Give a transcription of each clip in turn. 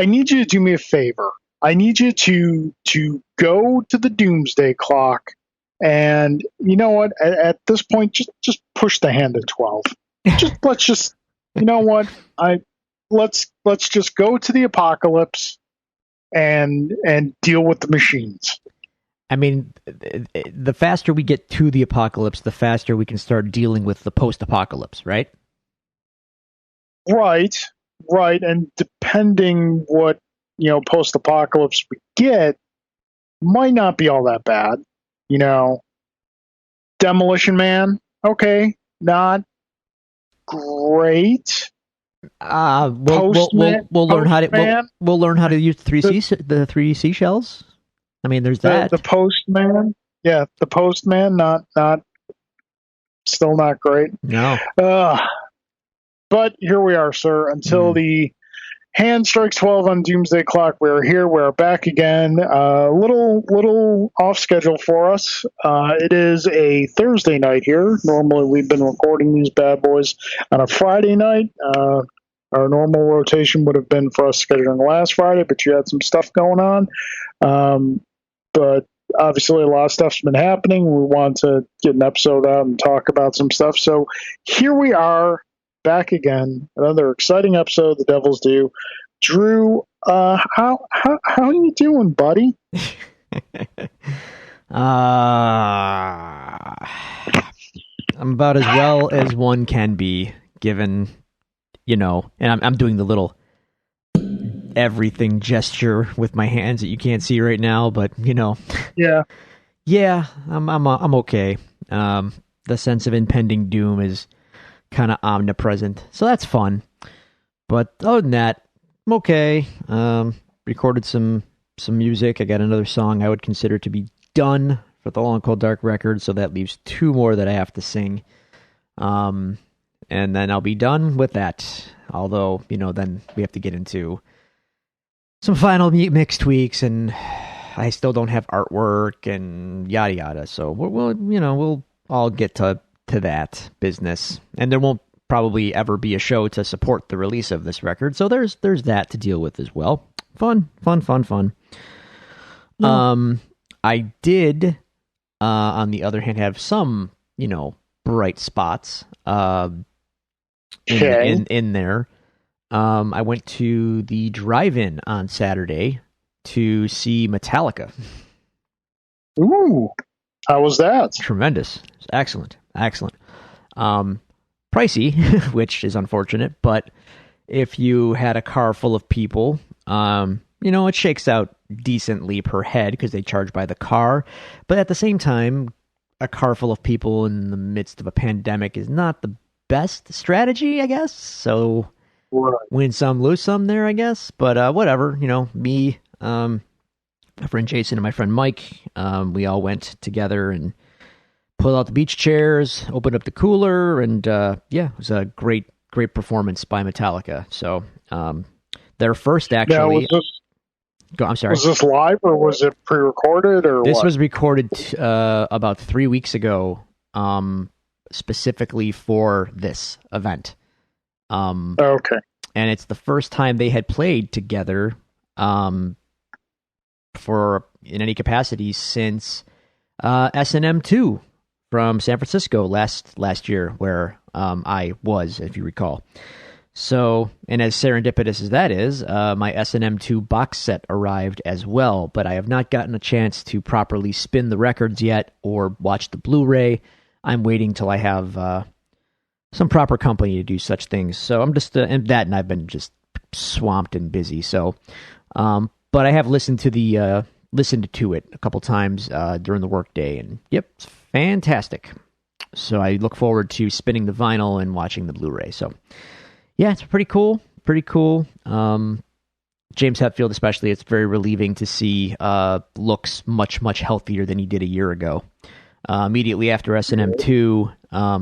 I need you to do me a favor. I need you to go to the doomsday clock, and you know what? At this point, just push the hand to 12. Let's just you know what? Let's just go to the apocalypse and deal with the machines. I mean, the faster we get to the apocalypse, the faster we can start dealing with the post-apocalypse, right? Right. And depending what, post-apocalypse we get, might not be all that bad. Demolition Man, okay, not great. We'll learn how to we'll learn how to use the three seashells. I mean, there's that. The Postman, yeah, the Postman, not still not great. No. But here we are, sir. Until the hand strikes 12 on Doomsday Clock, we're here. We're back again. Little off schedule for us. It is a Thursday night here. Normally, we've been recording these bad boys on a Friday night. Our normal rotation would have been for us scheduling last Friday, but you had some stuff going on. But obviously, a lot of stuff's been happening. We want to get an episode out and talk about some stuff. So here we are. Back again, another exciting episode of The Devil's Due. Drew, how are you doing, buddy? I'm about as well as one can be, given, and I'm doing the little everything gesture with my hands that you can't see right now, but yeah, I'm okay. The sense of impending doom is kind of omnipresent, so that's fun. But other than that, I'm okay. Recorded some music. I got another song I would consider to be done for the Long Cold Dark record, so that leaves 2 more that I have to sing. And then I'll be done with that. Although, then we have to get into some final mix tweaks, and I still don't have artwork and yada yada. So we'll all get to that business, and there won't probably ever be a show to support the release of this record, so there's that to deal with as well. Fun. Yeah. I did on the other hand have some bright spots in there. I went to the drive-in on Saturday to see Metallica. Ooh, how was that? Tremendous. Excellent. Pricey, which is unfortunate, but if you had a car full of people, it shakes out decently per head because they charge by the car. But at the same time, a car full of people in the midst of a pandemic is not the best strategy, I guess. So win some, lose some there, I guess. But whatever, me, my friend Jason and my friend Mike, we all went together and pulled out the beach chairs, opened up the cooler, and it was a great performance by Metallica. So their first actually. I'm sorry. Was this live or was it pre-recorded or this what? was recorded about 3 weeks ago, specifically for this event. Okay. And it's the first time they had played together for in any capacity since S&M 2 from San Francisco last year, where I was, if you recall. So, and as serendipitous as that is, my S&M 2 box set arrived as well, but I have not gotten a chance to properly spin the records yet or watch the Blu-ray. I'm waiting till I have some proper company to do such things. So I'm just, and I've been just swamped and busy. So, but I have listened to it a couple times during the workday, and yep, it's fantastic. So I look forward to spinning the vinyl and watching the Blu-ray. So yeah, it's pretty cool. James Hetfield especially, it's very relieving to see looks much healthier than he did a year ago. Immediately after S&M 2,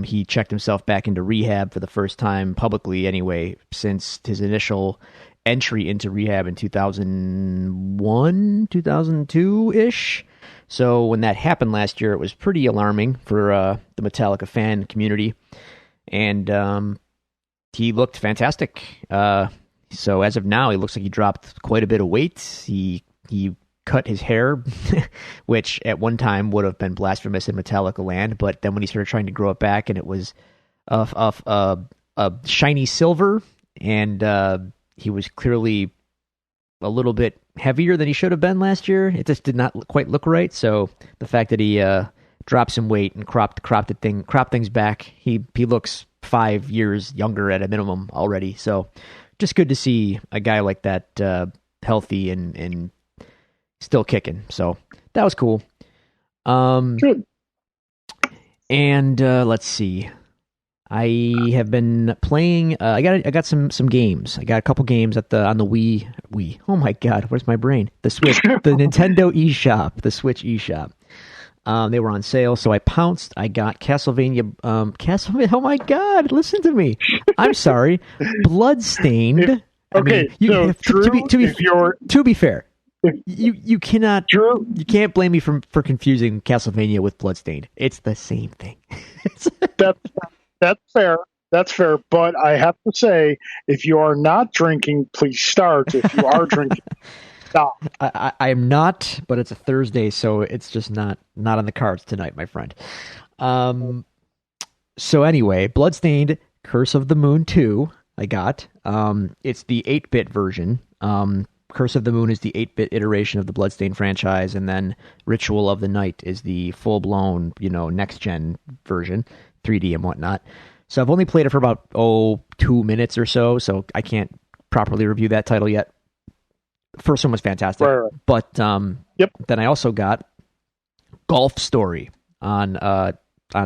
he checked himself back into rehab for the first time publicly anyway since his initial entry into rehab in 2001, 2002-ish. So when that happened last year, it was pretty alarming for the Metallica fan community. And he looked fantastic. So as of now, he looks like he dropped quite a bit of weight. He cut his hair, which at one time would have been blasphemous in Metallica land, but then when he started trying to grow it back, and it was a shiny silver, and he was clearly a little bit heavier than he should have been last year. It just did not quite look right. So the fact that he dropped some weight and cropped things back, he looks 5 years younger at a minimum already. So just good to see a guy like that healthy and still kicking. So that was cool. Good. And let's see. I have been playing. I got some games. I got a couple games on the Wii. Oh my God, where's my brain? The Switch, the Nintendo eShop, the Switch eShop. They were on sale, so I pounced. I got Castlevania. Castlevania. Oh my God, listen to me. I'm sorry. Bloodstained. Okay, to be fair, you cannot. Drew, you can't blame me for confusing Castlevania with Bloodstained. It's the same thing. That's fair. That's fair. But I have to say, if you are not drinking, please start. If you are drinking, stop. I am not, but it's a Thursday, so it's just not on the cards tonight, my friend. So anyway, Bloodstained, Curse of the Moon 2, I got. It's the 8-bit version. Curse of the Moon is the 8-bit iteration of the Bloodstained franchise, and then Ritual of the Night is the full-blown, next-gen version, 3D and whatnot. So I've only played it for about 2 minutes or so I can't properly review that title yet. First one was fantastic, right. But then I also got Golf Story on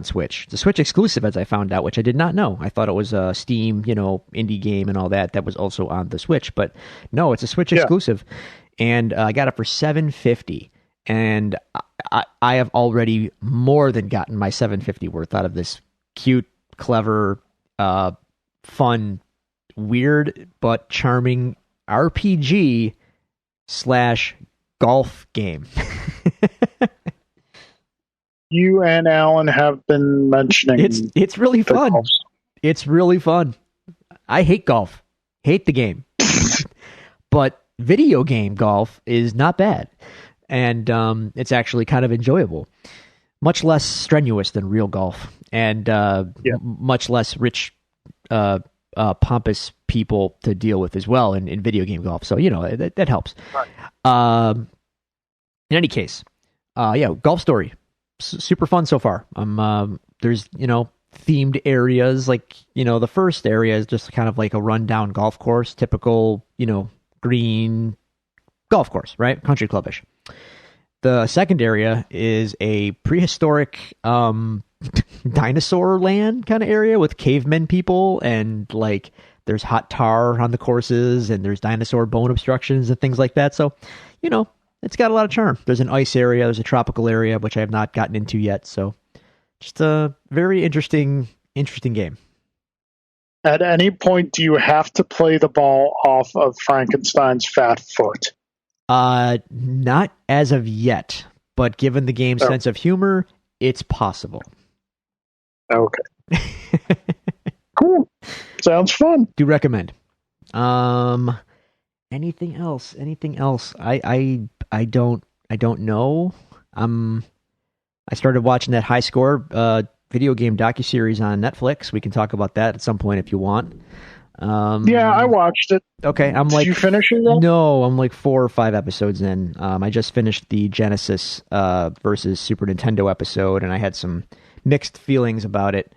Switch. It's a Switch exclusive, as I found out, which I did not know. I thought it was a Steam, indie game and all that was also on the Switch, but no, it's a Switch exclusive, and I got it for $7.50. And I have already more than gotten my $7.50 worth out of this cute, clever, fun, weird, but charming RPG / golf game. You and Alan have been mentioning it's really fun. Golf. It's really fun. I hate golf. Hate the game. But video game golf is not bad. And it's actually kind of enjoyable. Much less strenuous than real golf, and much less rich, pompous people to deal with as well in video game golf. So, that helps. Right. In any case, Golf Story. Super fun so far. There's, themed areas, like, the first area is just kind of like a rundown golf course, typical, green golf course, right? Country clubbish. The second area is a prehistoric dinosaur land kind of area with cavemen people, and like there's hot tar on the courses, and there's dinosaur bone obstructions and things like that. So, it's got a lot of charm. There's an ice area, there's a tropical area, which I have not gotten into yet. So just a very interesting game. At any point, do you have to play the ball off of Frankenstein's fat foot? Not as of yet, but given the game's sense of humor, it's possible. Okay. Cool. Sounds fun. Do recommend. Anything else? I don't know. I started watching that High Score video game docuseries on Netflix. We can talk about that at some point if you want. I watched it. Okay, Did you finish it yet? No, I'm like 4 or 5 episodes in. I just finished the Genesis versus Super Nintendo episode, and I had some mixed feelings about it.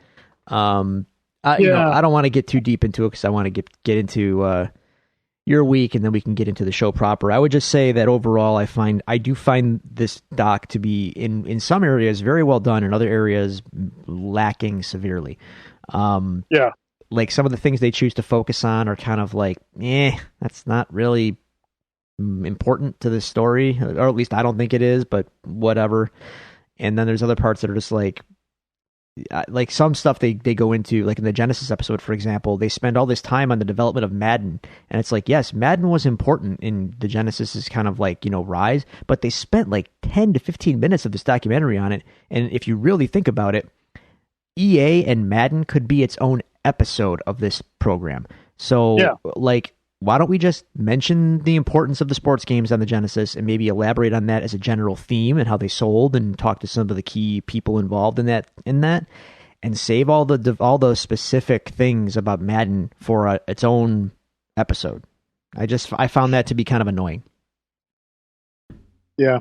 I don't want to get too deep into it because I want to get into your week, and then we can get into the show proper. I would just say that overall, I do find this doc to be in some areas very well done, in other areas lacking severely. Like some of the things they choose to focus on are kind of like, that's not really important to the story, or at least I don't think it is, but whatever. And then there's other parts that are just like some stuff they go into, like in the Genesis episode, for example, they spend all this time on the development of Madden. And it's like, yes, Madden was important in the Genesis's kind of like, rise, but they spent like 10 to 15 minutes of this documentary on it. And if you really think about it, EA and Madden could be its own episode of this program. So like why don't we just mention the importance of the sports games on the Genesis and maybe elaborate on that as a general theme and how they sold and talk to some of the key people involved in that and save all the specific things about Madden for its own episode. I found that to be kind of annoying. Yeah.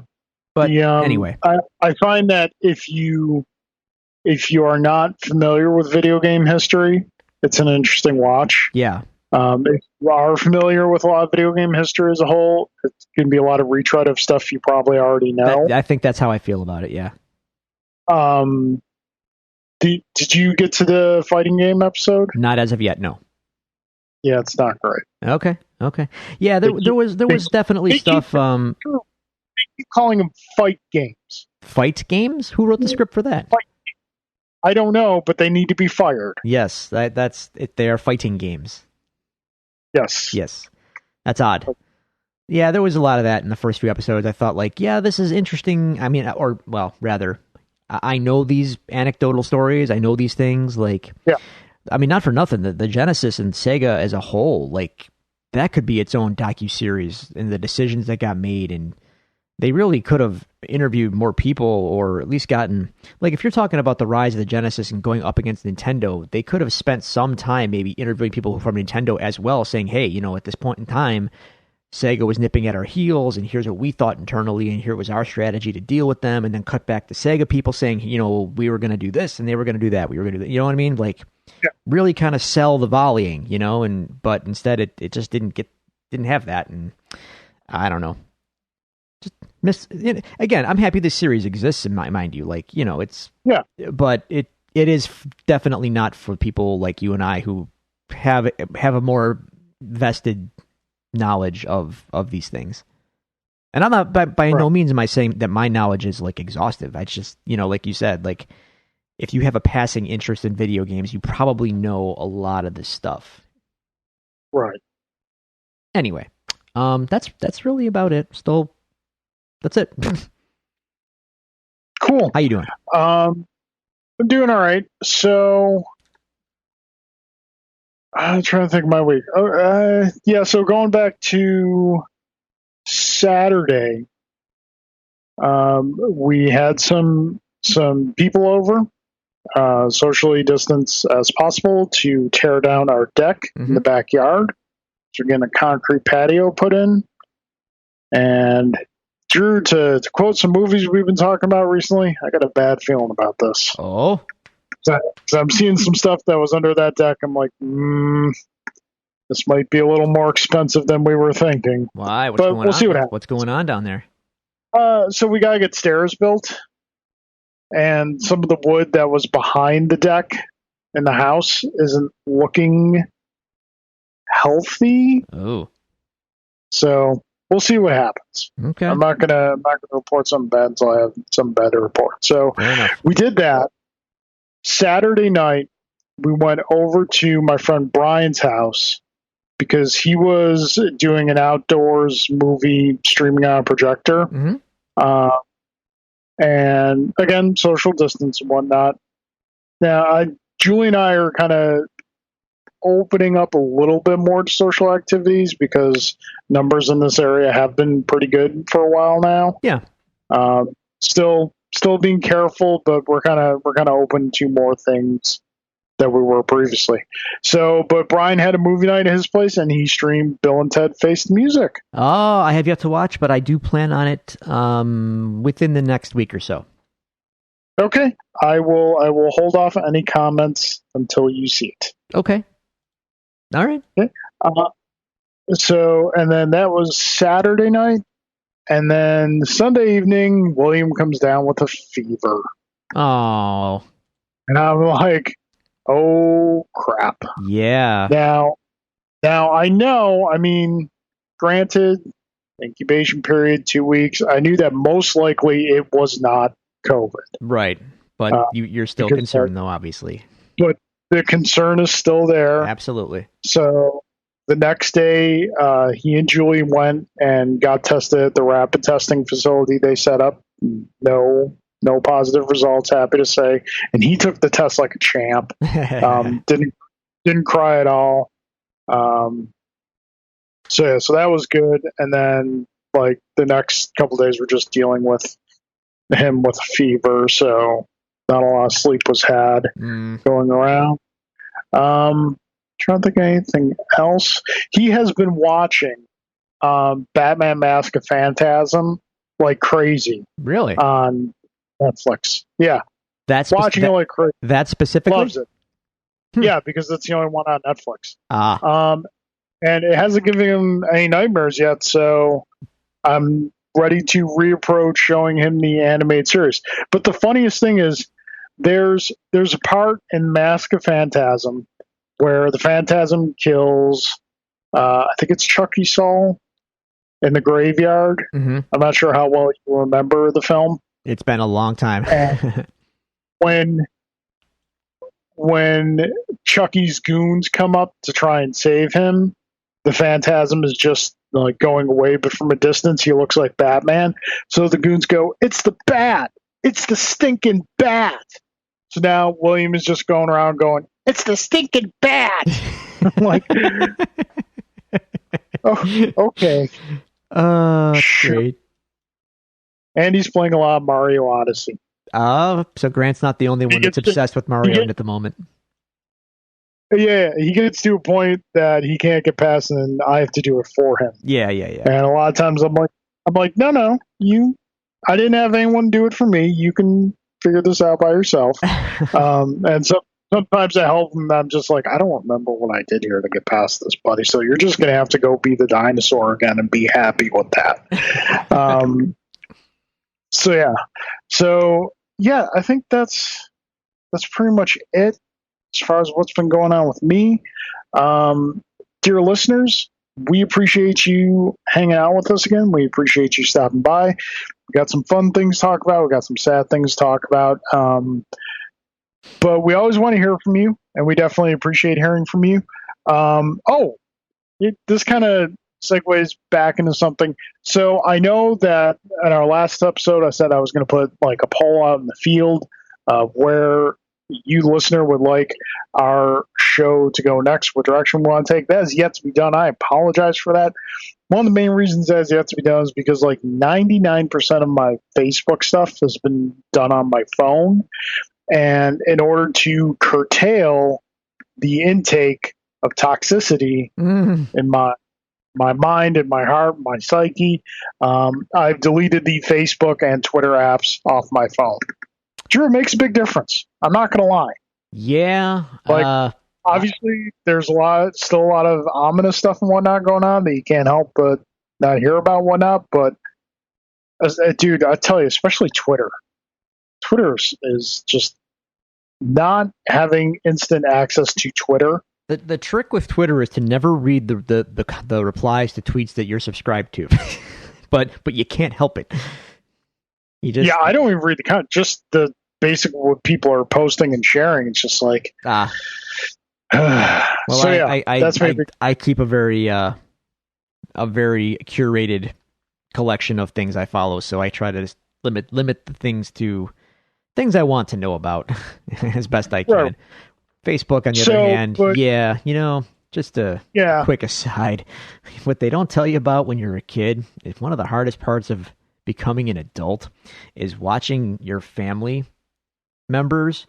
But anyway, I find that if you are not familiar with video game history, it's an interesting watch. Yeah. If you are familiar with a lot of video game history as a whole, it can be a lot of retread of stuff you probably already know. I think that's how I feel about it. Yeah. Did you get to the fighting game episode? Not as of yet. No. Yeah, it's not great. Okay. Yeah, there was definitely stuff. Keep calling them fight games. Fight games? Who wrote the script for that? I don't know, but they need to be fired. Yes, that's it. They are fighting games. Yes. That's odd. Yeah, there was a lot of that in the first few episodes. I thought, like, yeah, this is interesting. I mean, rather, I know these anecdotal stories. I know these things. Like, yeah. I mean, not for nothing. The Genesis and Sega as a whole, like, that could be its own docuseries and the decisions that got made. And they really could have interviewed more people, or at least gotten, like, if you're talking about the rise of the Genesis and going up against Nintendo, they could have spent some time maybe interviewing people from Nintendo as well, saying, hey, at this point in time, Sega was nipping at our heels, and here's what we thought internally, and here was our strategy to deal with them, and then cut back to Sega people saying, we were going to do this, and they were going to do that, we were going to do that, you know what I mean? Like, yeah. Really kind of sell the volleying, but instead it just didn't have that, and I don't know. Again, I'm happy this series exists, in mind you, like, it's, yeah, but it is definitely not for people like you and I who have a more vested knowledge of these things. And I'm not by no means am I saying that my knowledge is like exhaustive. I just, like you said, like, if you have a passing interest in video games, you probably know a lot of this stuff. Right. Anyway, that's really about it. Still, that's it. Cool. How you doing? I'm doing all right. So I'm trying to think of my week. So going back to Saturday, we had some people over, socially distanced as possible, to tear down our deck in the backyard. So we're getting a concrete patio put in. And Drew, to quote some movies we've been talking about recently, I got a bad feeling about this. Oh? So I'm seeing some stuff that was under that deck. I'm like, this might be a little more expensive than we were thinking. Why? We'll see what happens. What's going on down there? So we got to get stairs built. And some of the wood that was behind the deck in the house isn't looking healthy. Oh. So we'll see what happens. Okay. I'm not gonna report something bad until I have something bad to report. So we did that. Saturday night, we went over to my friend Brian's house because he was doing an outdoors movie streaming on a projector. And again, social distance and whatnot. Now, Julie and I are kind of opening up a little bit more to social activities because numbers in this area have been pretty good for a while now. Yeah. Still being careful, but we're kind of open to more things that we were previously. So, but Brian had a movie night at his place, and he streamed Bill and Ted Face the Music. Oh, I have yet to watch, but I do plan on it within the next week or so. Okay, I will hold off on any comments until you see it. Okay. All right. Okay. So, and then that was Saturday night, and then Sunday evening, William comes down with a fever. Oh. And I'm like, oh crap. Yeah. Now I know, I mean, granted, incubation period 2 weeks. I knew that most likely it was not COVID. Right. But you're still concerned though, obviously. But the concern is still there. Absolutely. So the next day, he and Julie went and got tested at the rapid testing facility they set up. No positive results, happy to say. And he took the test like a champ. Didn't cry at all. So that was good. And then like the next couple of days, we're just dealing with him with fever. So not a lot of sleep was had going around. Trying to think of anything else. He has been watching Batman Mask of Phantasm like crazy. Really? On Netflix. Yeah. That's watching it like crazy. That specifically? Loves it. Yeah, because it's the only one on Netflix. Ah. And it hasn't given him any nightmares yet, so I'm ready to reapproach showing him the animated series. But the funniest thing is there's a part in Mask of Phantasm where the Phantasm kills I think it's Chucky Saul in the graveyard. Mm-hmm. I'm not sure how well you remember the film. It's been a long time. when Chucky's goons come up to try and save him, the Phantasm is just like going away, but from a distance he looks like Batman. So the goons go, "It's the bat! It's the stinking bat!" So now William is just going around going, "It's the stinking bat!" I'm like, oh, okay. Sure. Great. And he's playing a lot of Mario Odyssey. So Grant's not the only one that's obsessed with Mario at the moment. Yeah, he gets to a point that he can't get past, and I have to do it for him. Yeah. And a lot of times I'm like, no, I didn't have anyone do it for me. You can figure this out by yourself. And so sometimes I help him. I'm just like, I don't remember what I did here to get past this, buddy. So you're just gonna have to go be the dinosaur again and be happy with that. So yeah, I think that's pretty much it as far as what's been going on with me. Dear listeners, we appreciate you hanging out with us again. We appreciate you stopping by. We got some fun things to talk about. We got some sad things to talk about. But we always want to hear from you, and we definitely appreciate hearing from you. This kind of segues back into something. So I know that in our last episode, I said I was going to put like a poll out in the field of where you listener would like our show to go next, what direction we want to take. That is yet to be done. I apologize for that. One of the main reasons that is yet to be done is because like 99% of my Facebook stuff has been done on my phone. And in order to curtail the intake of toxicity in my mind and my heart, my psyche, I've deleted the Facebook and Twitter apps off my phone. Drew, it makes a big difference. I'm not going to lie. Yeah. Like, obviously, there's still a lot of ominous stuff and whatnot going on that you can't help but not hear about and whatnot. But, dude, I tell you, especially Twitter. Twitter is just not having instant access to Twitter. The trick with Twitter is to never read the replies to tweets that you're subscribed to, but you can't help it. I don't even read the comment. Just the basic what people are posting and sharing. It's just like well, so yeah, I keep a very curated collection of things I follow, so I try to limit the things to things I want to know about as best I can. Right. Facebook, on the other hand, just a quick aside, what they don't tell you about when you're a kid is one of the hardest parts of becoming an adult is watching your family members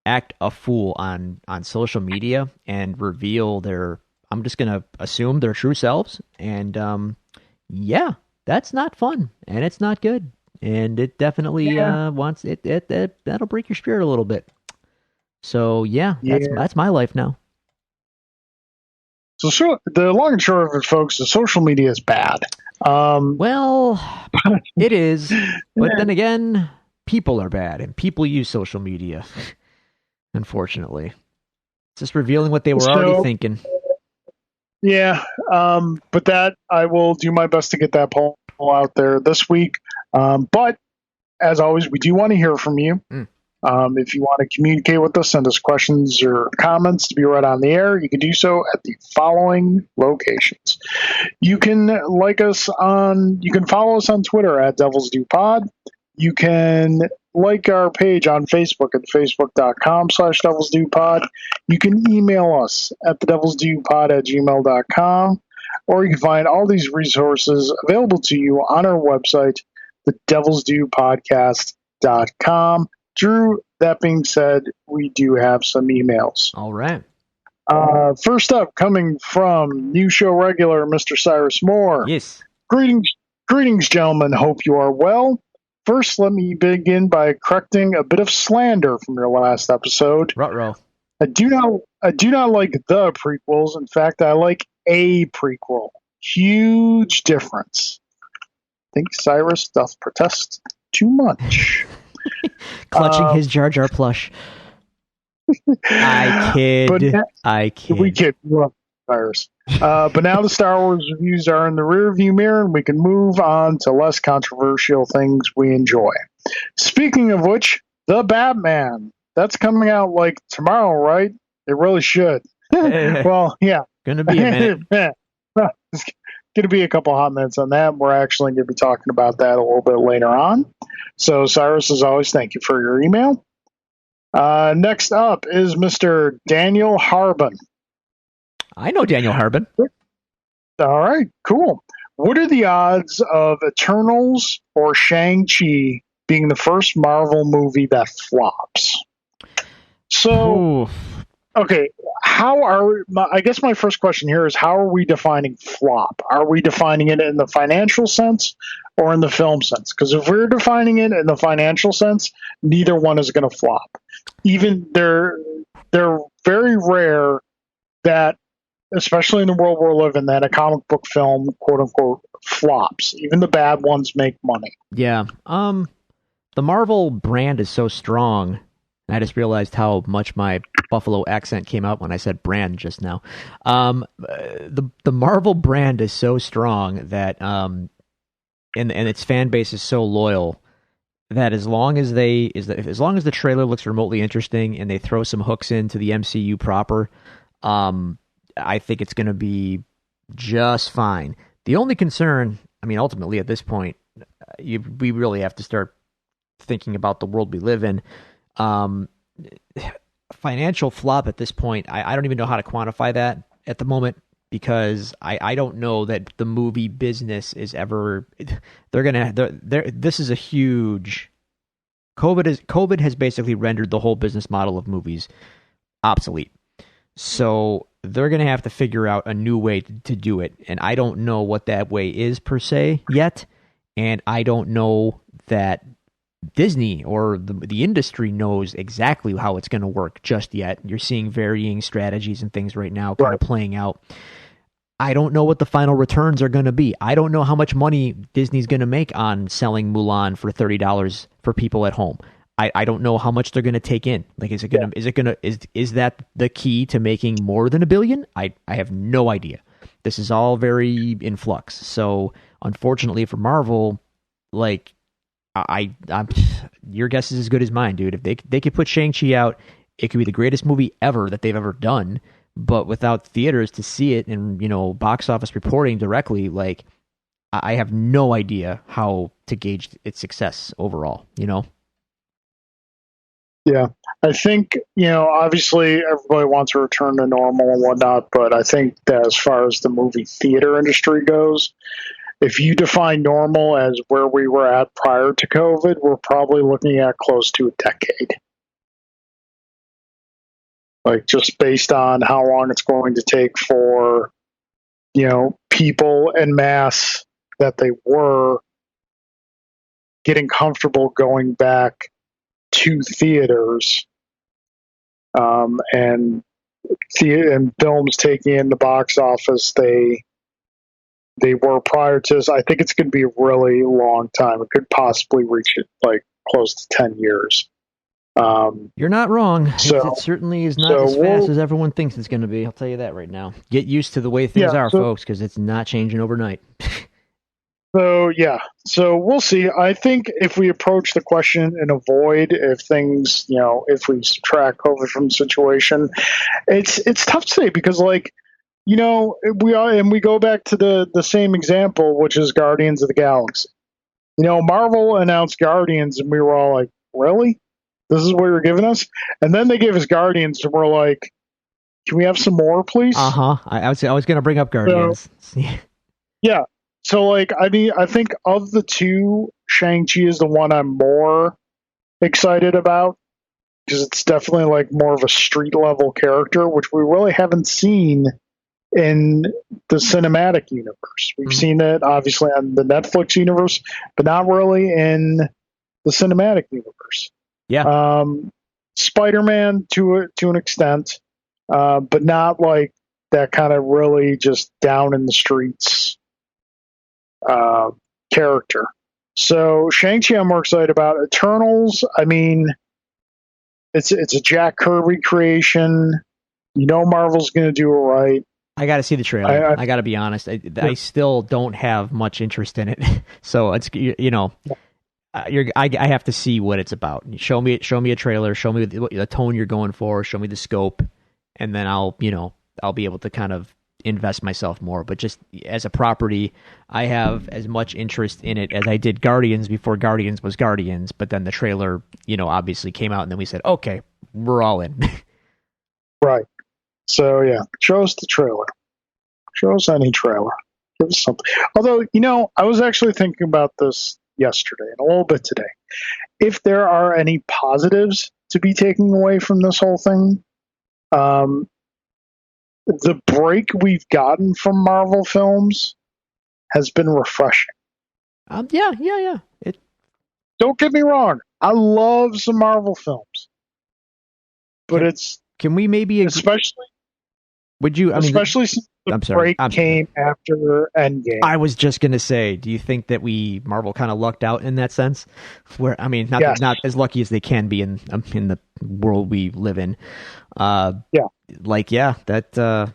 act a fool on social media and reveal I'm just going to assume their true selves. And that's not fun and it's not good. And it definitely that'll break your spirit a little bit. So that's my life now. So the long and short of it, folks, the social media is bad. Well, it is, but then again, people are bad, and people use social media. Unfortunately, it's just revealing what they were already thinking. Yeah, but that I will do my best to get that poll out there this week. But as always, we do want to hear from you. If you want to communicate with us, send us questions or comments to be read on the air, you can do so at the following locations. You can follow us on Twitter at Devils Do Pod. You can like our page on Facebook at facebook.com/Devils Do Pod. You can email us at thedevilsdopod@gmail.com. or you can find all these resources available to you on our website, thedevilsdupodcast.com. Drew, that being said, we do have some emails. All right. First up, coming from new show regular, Mr. Cyrus Moore. Yes. Greetings, gentlemen. Hope you are well. First, let me begin by correcting a bit of slander from your last episode. Ruh-roh. I do not like the prequels. In fact, I like a prequel. Huge difference. I think Cyrus doth protest too much. Clutching his Jar Jar plush. I kid. We kid. Cyrus. But now the Star Wars reviews are in the rearview mirror, and we can move on to less controversial things we enjoy. Speaking of which, The Batman. That's coming out like tomorrow, right? It really should. Well, yeah. Gonna be a minute. It's gonna be a couple hot minutes on that. We're actually gonna be talking about that a little bit later on. So, Cyrus, as always, thank you for your email. Next up is Mr. Daniel Harbin. I know Daniel Harbin. All right, cool. What are the odds of Eternals or Shang-Chi being the first Marvel movie that flops? So, okay, I guess my first question here is, how are we defining flop? Are we defining it in the financial sense or in the film sense? Because if we're defining it in the financial sense, neither one is going to flop. Even they're very rare that, especially in the world we're living, that a comic book film, quote unquote, flops. Even the bad ones make money. Yeah. The Marvel brand is so strong. I just realized how much my Buffalo accent came out when I said brand just now. The Marvel brand is so strong that and its fan base is so loyal that as long as the trailer looks remotely interesting and they throw some hooks into the MCU proper, I think it's going to be just fine. The only concern, I mean, ultimately at this point, we really have to start thinking about the world we live in. Financial flop at this point, I don't even know how to quantify that at the moment, because I don't know that the movie business is ever. This is a huge. COVID has basically rendered the whole business model of movies obsolete. So they're going to have to figure out a new way to do it, and I don't know what that way is per se yet, and I don't know that Disney or the industry knows exactly how it's going to work just yet. You're seeing varying strategies and things right now kind of playing out. I don't know what the final returns are going to be. I don't know how much money Disney's going to make on selling Mulan for $30 for people at home. I don't know how much they're going to take in. Like, is that the key to making more than $1 billion? I have no idea. This is all very in flux. So unfortunately for Marvel, like, I'm your guess is as good as mine, dude. If they could put Shang-Chi out, it could be the greatest movie ever that they've ever done. But without theaters to see it and, box office reporting directly, like, I have no idea how to gauge its success overall, Yeah, I think, obviously everybody wants a return to normal and whatnot, but I think that as far as the movie theater industry goes, if you define normal as where we were at prior to COVID, we're probably looking at close to a decade. Like, just based on how long it's going to take for, people en masse that they were getting comfortable going back to theaters, and films taking in the box office they were prior to this. I think it's going to be a really long time. It could possibly reach it like close to 10 years. You're not wrong. It certainly is not as fast as everyone thinks it's going to be. I'll tell you that right now. Get used to the way things are, folks, because it's not changing overnight. So we'll see. I think if we approach the question and avoid, if things, if we subtract COVID from the situation, it's tough to say, because, like, we go back to the same example, which is Guardians of the Galaxy. Marvel announced Guardians, and we were all like, really? This is what you're giving us? And then they gave us Guardians, and we're like, Can we have some more, please? I was going to bring up Guardians. Yeah. So, like, I mean, I think of the two, Shang-Chi is the one I'm more excited about because it's definitely like more of a street level character, which we really haven't seen in the cinematic universe. We've seen it obviously on the Netflix universe, but not really in the cinematic universe. Yeah. Spider-Man to an extent, but not like that kind of really just down in the streets character. So Shang-Chi I'm more excited about. Eternals, I mean, it's a Jack Kirby creation. You know Marvel's going to do it right. I got to see the trailer. I got to be honest. I still don't have much interest in it. So it's I have to see what it's about. Show me a trailer. Show me the tone you're going for. Show me the scope, and then I'll be able to kind of invest myself more. But just as a property, I have as much interest in it as I did Guardians before Guardians was Guardians. But then the trailer, obviously came out, and then we said, okay, we're all in. Right. So yeah, show us the trailer. Show us any trailer. Give us something. Although, I was actually thinking about this yesterday and a little bit today. If there are any positives to be taken away from this whole thing, the break we've gotten from Marvel films has been refreshing. Yeah. Don't get me wrong. I love some Marvel films. But can we maybe especially would you? Especially since the break came after Endgame. I was just gonna say, do you think that Marvel kind of lucked out in that sense? Where not as lucky as they can be in the world we live in. That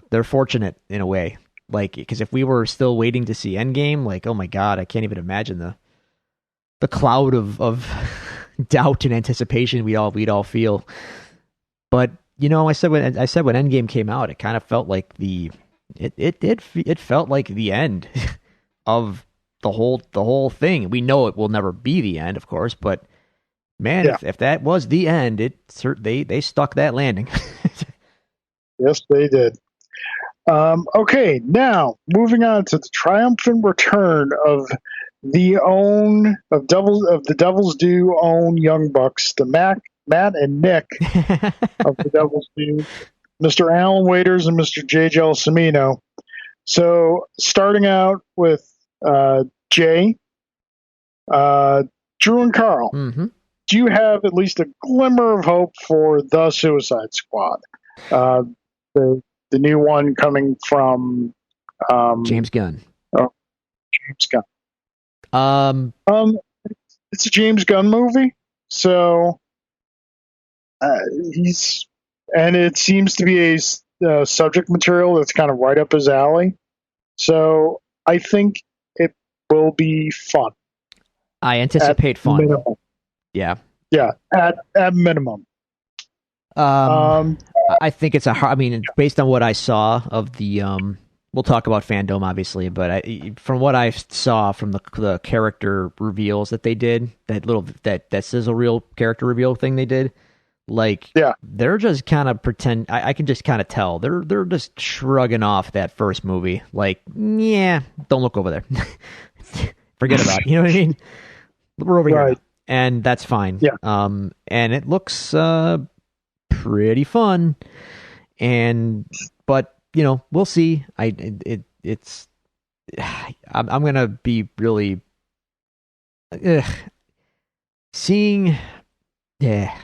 they're fortunate in a way. Like, because if we were still waiting to see Endgame, like, oh my god, I can't even imagine the cloud of doubt and anticipation we'd all feel. But I said when Endgame came out, it kind of felt like it felt like the end of the whole thing. We know it will never be the end, of course, but man, if that was the end, they stuck that landing. Yes, they did. Okay, now moving on to the triumphant return of the Devil's Due own Young Bucks, the Matt and Nick of the Devil's Due, Mr. Alan Waiters and Mr. J. Gelsomino. So starting out with Jay, Drew and Carl. Mm-hmm. Do you have at least a glimmer of hope for the Suicide Squad? The new one coming from James Gunn. Oh, James Gunn. It's a James Gunn movie, so it seems to be a subject material that's kind of right up his alley. So I think it will be fun. I anticipate fun. Minimum. Yeah, at minimum. I think it's based on what I saw of the we'll talk about Fandome obviously, but from what I saw from the character reveals that they did, that sizzle reel character reveal thing they did, they're just kind of pretend. I can just kind of tell they're just shrugging off that first movie, like, yeah, don't look over there, forget about it. You know what I mean? We're over here, and that's fine. Yeah. And it looks pretty fun, but we'll see. I'm gonna be really seeing. Yeah,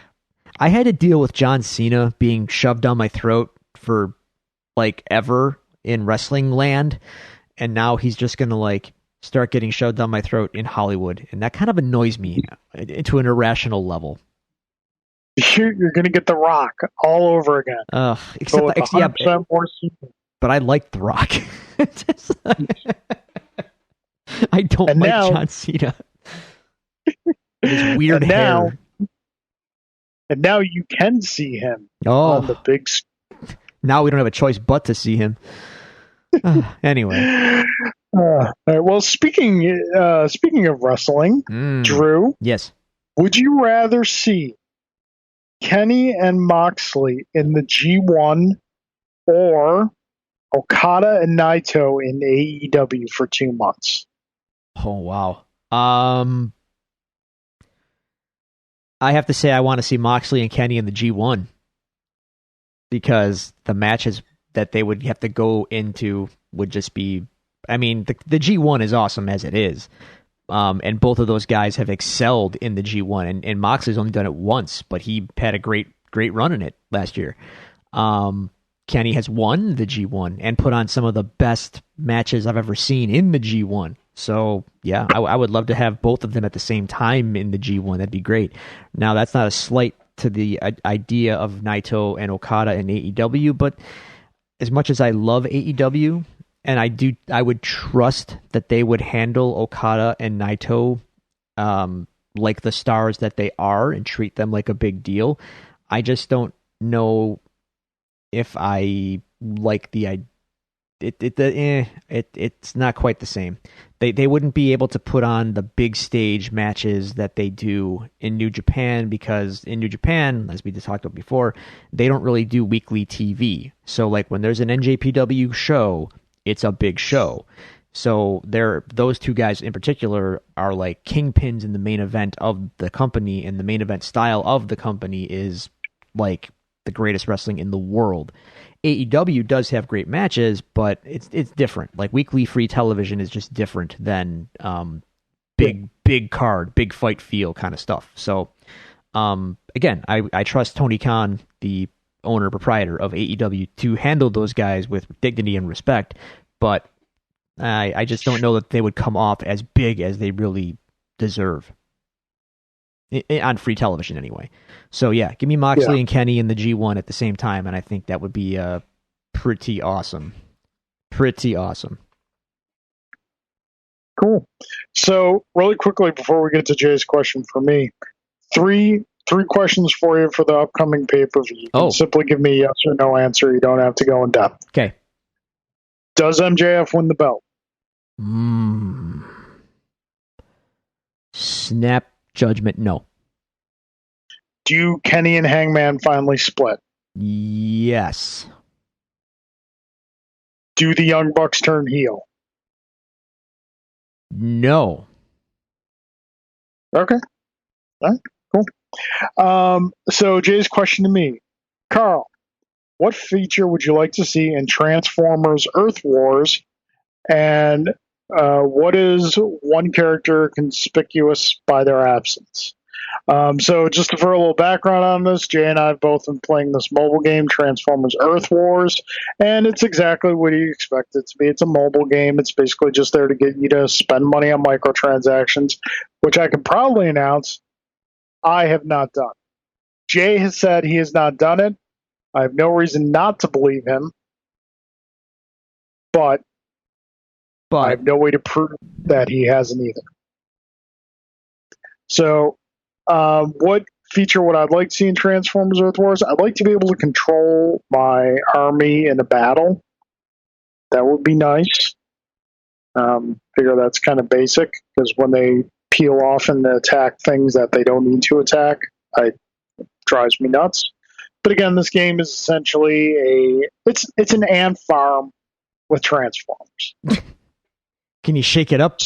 I had to deal with John Cena being shoved down my throat for ever in wrestling land, and now he's just gonna start getting shoved down my throat in Hollywood, and that kind of annoys me to an irrational level. You're going to get The Rock all over again. But I like The Rock. I don't like John Cena. His weird hair. And now you can see him on the big screen. Now we don't have a choice but to see him. Anyway. All right, well, speaking of wrestling, Drew. Yes. Would you rather see Kenny and Moxley in the G1 or Okada and Naito in AEW for 2 months. Oh wow. I have to say I want to see Moxley and Kenny in the G1 because the matches that they would have to go into would just be. I mean, the G1 is awesome as it is. And both of those guys have excelled in the G1, and Moxley's only done it once, but he had a great run in it last year. Kenny has won the G1 and put on some of the best matches I've ever seen in the G1. So, yeah, I would love to have both of them at the same time in the G1. That'd be great. Now, that's not a slight to the idea of Naito and Okada in AEW, but as much as I love AEW, and I would trust that they would handle Okada and Naito like the stars that they are and treat them like a big deal. I just don't know if I like the idea. It's not quite the same. They wouldn't be able to put on the big stage matches that they do in New Japan because in New Japan, as we just talked about before, they don't really do weekly TV. So like when there's an NJPW show, it's a big show. So those two guys in particular are like kingpins in the main event of the company, and the main event style of the company is like the greatest wrestling in the world. AEW does have great matches, but it's different. Like weekly free television is just different than big card, big fight feel kind of stuff. So again, I trust Tony Khan, the owner proprietor of AEW, to handle those guys with dignity and respect, but I just don't know that they would come off as big as they really deserve on free television anyway. So yeah, give me Moxley and Kenny in the G1 at the same time, and I think that would be pretty awesome. Pretty awesome. Cool. So really quickly before we get to Jay's question for me, three questions for you for the upcoming pay-per-view. You can simply give me a yes or no answer. You don't have to go in depth. Okay. Does MJF win the belt? Snap judgment, no. Do Kenny and Hangman finally split? Yes. Do the Young Bucks turn heel? No. Okay. All right, cool. So Jay's question to me, Carl, what feature would you like to see in Transformers Earth Wars? And what is one character conspicuous by their absence? So just for a little background on this, Jay and I have both been playing this mobile game, Transformers Earth Wars, and it's exactly what you expect it to be. It's a mobile game. It's basically just there to get you to spend money on microtransactions, which I can proudly announce I have not done. Jay has said he has not done it. I have no reason not to believe him, but I have no way to prove that he hasn't either. So, what feature would I like to see in Transformers Earth Wars? I'd like to be able to control my army in a battle. That would be nice. Figure that's kind of basic, because when they peel off and attack things that they don't need to attack, it drives me nuts. But again, this game is essentially it's an ant farm with Transformers. Can you shake it up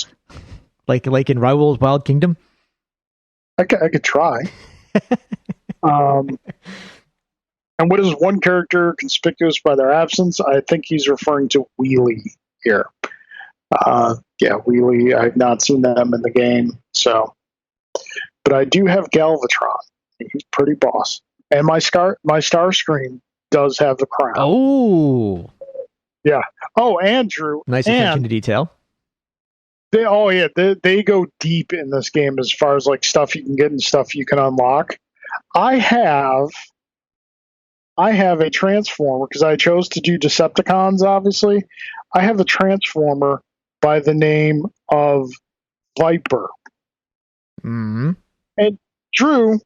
like in Raoul's Wild Kingdom? I could try. And what is one character conspicuous by their absence? I think he's referring to Wheelie here. Wheelie. I've not seen them in the game, so. But I do have Galvatron. He's pretty boss. And my Starscream does have the crown. Oh. Yeah. Oh, Andrew. Nice attention to detail. They go deep in this game as far as like stuff you can get and stuff you can unlock. I have a Transformer because I chose to do Decepticons, obviously. I have a Transformer by the name of Viper. Mm-hmm. And Drew,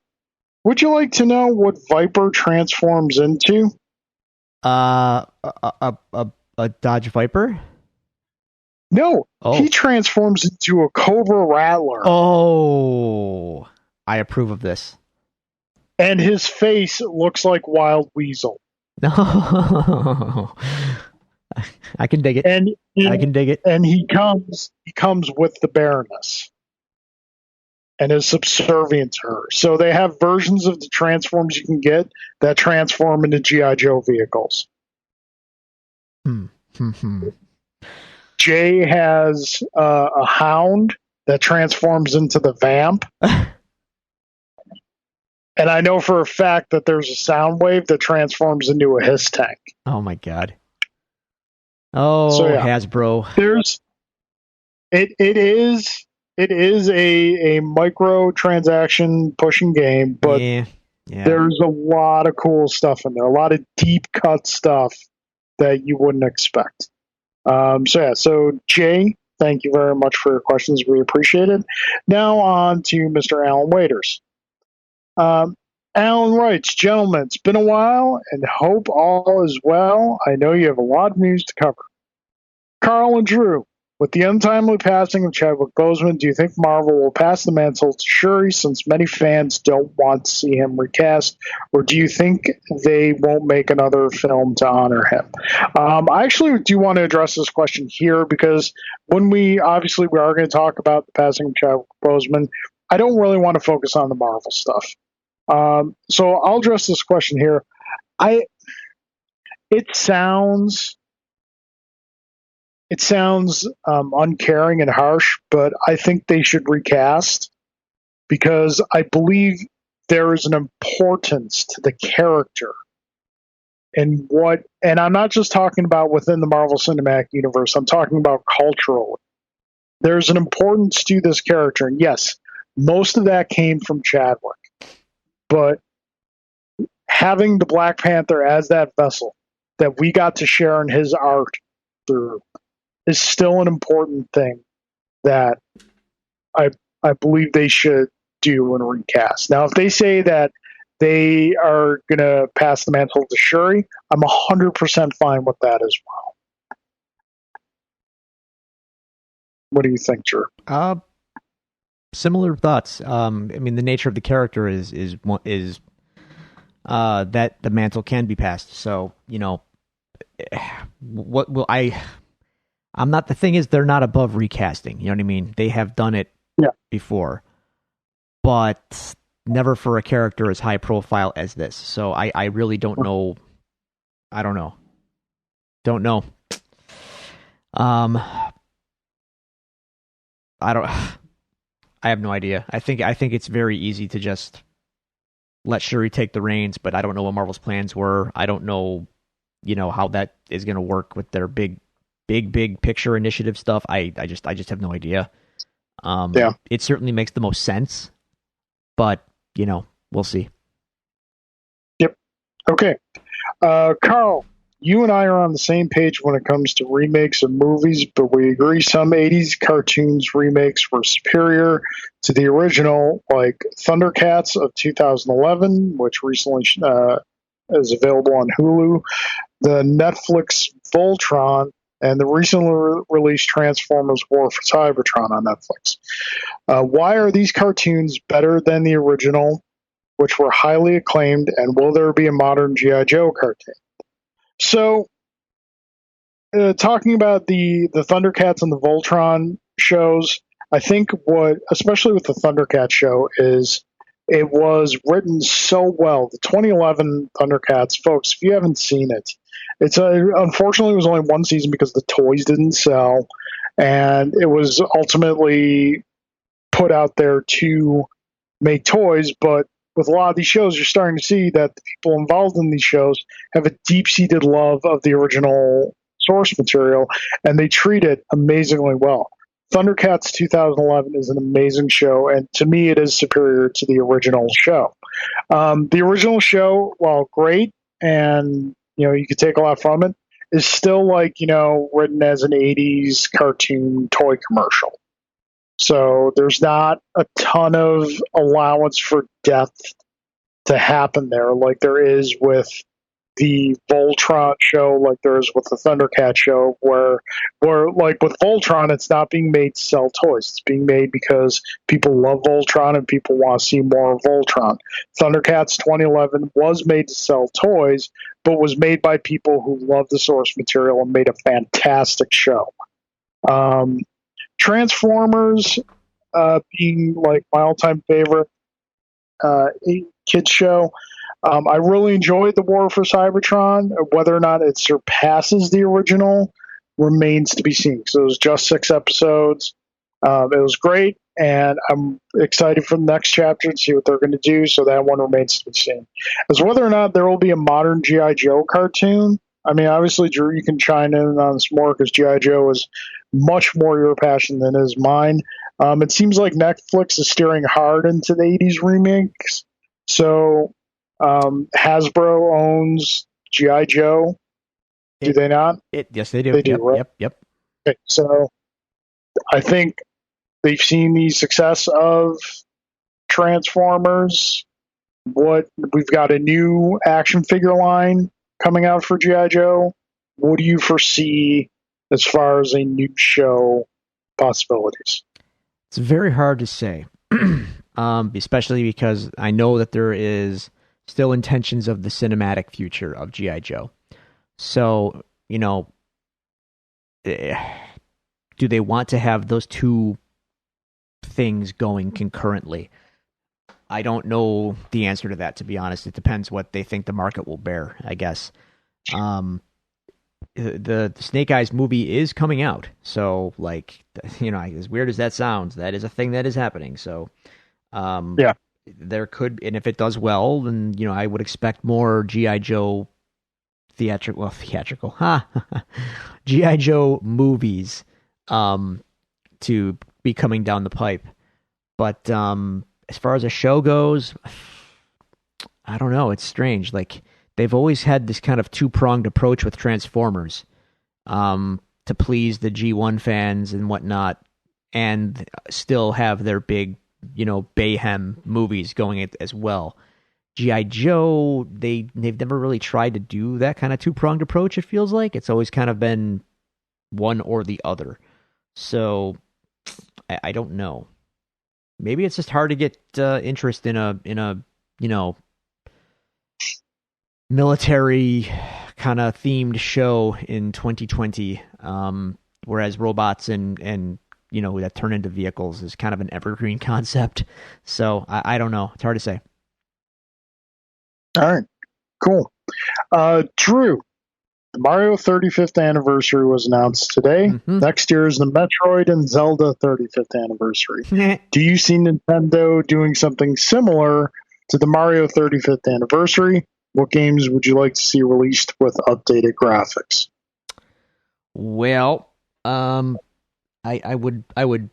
would you like to know what Viper transforms into? A Dodge Viper? No, he transforms into a Cobra Rattler. Oh, I approve of this. And his face looks like Wild Weasel. No. I can dig it. And I can dig it. And he comes with the Baroness and is subservient to her. So they have versions of the Transforms you can get that transform into G.I. Joe vehicles. Jay has a Hound that transforms into the Vamp. And I know for a fact that there's a Soundwave that transforms into a Hiss Tank. Oh my god. Oh, so, yeah. Hasbro. It is a microtransaction pushing game, but there's a lot of cool stuff in there, a lot of deep cut stuff that you wouldn't expect. So Jay, thank you very much for your questions. We appreciate it. Now on to Mr. Alan Waiters. Alan writes, gentlemen, it's been a while and hope all is well. I know you have a lot of news to cover. Carl and Drew, with the untimely passing of Chadwick Boseman, do you think Marvel will pass the mantle to Shuri since many fans don't want to see him recast, or do you think they won't make another film to honor him? I actually do want to address this question here because when we are going to talk about the passing of Chadwick Boseman, I don't really want to focus on the Marvel stuff. So I'll address this question here. It sounds uncaring and harsh, but I think they should recast because I believe there is an importance to the character and I'm not just talking about within the Marvel Cinematic Universe, I'm talking about culturally. There's an importance to this character, and yes, most of that came from Chadwick. But having the Black Panther as that vessel that we got to share in his art through is still an important thing that I believe they should do and recast. Now, if they say that they are going to pass the mantle to Shuri, I'm 100% fine with that as well. What do you think, Drew? Similar thoughts. I mean, the nature of the character is that the mantle can be passed. So, what will I'm not, the thing is, they're not above recasting. You know what I mean? They have done it before, but never for a character as high profile as this. So I really don't know. I don't know. Don't know. I have no idea. I think it's very easy to just let Shuri take the reins, but I don't know what Marvel's plans were. I don't know, how that is going to work with their big picture initiative stuff. I just have no idea. It certainly makes the most sense, but we'll see. Yep. Okay. Carl, you and I are on the same page when it comes to remakes of movies, but we agree some 80s cartoons remakes were superior to the original, like Thundercats of 2011, which recently is available on Hulu, the Netflix Voltron, and the recently released Transformers War for Cybertron on Netflix. Why are these cartoons better than the original, which were highly acclaimed, and will there be a modern G.I. Joe cartoon? So, talking about the Thundercats and the Voltron shows, I think especially with the Thundercats show, is it was written so well. The 2011 Thundercats, folks, if you haven't seen it, unfortunately it was only one season because the toys didn't sell, and it was ultimately put out there to make toys, but with a lot of these shows, you're starting to see that the people involved in these shows have a deep-seated love of the original source material, and they treat it amazingly well. Thundercats 2011 is an amazing show, and to me, it is superior to the original show. The original show, while great, and you could take a lot from it, is still written as an 80s cartoon toy commercial. So there's not a ton of allowance for depth to happen there, like there is with the Voltron show, like there is with the Thundercat show, where like with Voltron, it's not being made to sell toys. It's being made because people love Voltron and people want to see more of Voltron. Thundercats 2011 was made to sell toys, but was made by people who love the source material and made a fantastic show. Transformers, being like my all-time favorite kids show. I really enjoyed the War for Cybertron. Whether or not it surpasses the original remains to be seen. So it was just 6 episodes. It was great, and I'm excited for the next chapter to see what they're going to do. So that one remains to be seen. As whether or not there will be a modern G.I. Joe cartoon. I mean, obviously, Drew, you can chime in on this more because G.I. Joe is much more your passion than is mine. It seems like Netflix is steering hard into the 80s remakes. So Hasbro owns G.I. Joe. Do they not? Yes, they do. They do, right? Yep. Okay, so I think they've seen the success of Transformers. We've got a new action figure line coming out for G.I. Joe. What do you foresee as far as a new show possibilities? It's very hard to say, especially because I know that there is still intentions of the cinematic future of G.I. Joe. So, do they want to have those two things going concurrently? I don't know the answer to that, to be honest. It depends what they think the market will bear, I guess. The Snake Eyes movie is coming out. So, as weird as that sounds, that is a thing that is happening. So, yeah, there could, and if it does well, then, I would expect more G.I. Joe theatrical, G.I. Joe movies, to be coming down the pipe. But, as far as a show goes, I don't know. It's strange. Like, they've always had this kind of two-pronged approach with Transformers, to please the G1 fans and whatnot, and still have their big, Bayhem movies going as well. G.I. Joe, they've never really tried to do that kind of two-pronged approach, it feels like. It's always kind of been one or the other. So, I don't know. Maybe it's just hard to get interest in a military kind of themed show in 2020, whereas robots and that turn into vehicles is kind of an evergreen concept. So I don't know. It's hard to say. All right, cool. Drew, the Mario 35th anniversary was announced today. Mm-hmm. Next year is the Metroid and Zelda 35th anniversary. Do you see Nintendo doing something similar to the Mario 35th anniversary? What games would you like to see released with updated graphics? Well, I would.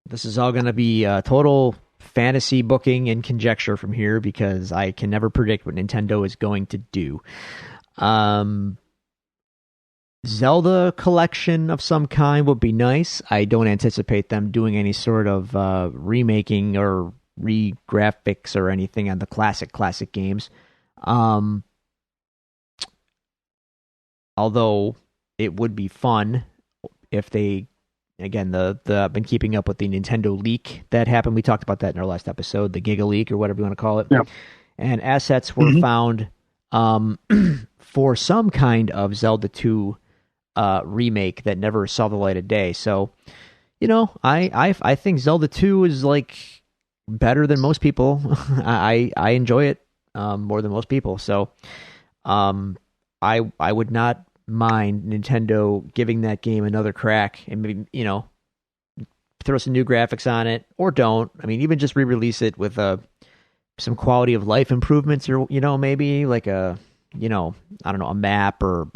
This is all going to be total fantasy booking and conjecture from here because I can never predict what Nintendo is going to do. Zelda collection of some kind would be nice. I don't anticipate them doing any sort of remaking or re-graphics or anything on the classic games. Although it would be fun if they, again, I've been keeping up with the Nintendo leak that happened. We talked about that in our last episode, the Giga leak or whatever you want to call it. Yeah. And assets were found for some kind of Zelda 2 remake that never saw the light of day. So, I think Zelda 2 is like better than most people. I enjoy it more than most people. So, I would not mind Nintendo giving that game another crack and maybe, throw some new graphics on it or don't. I mean, even just re-release it with some quality of life improvements or, maybe like a map or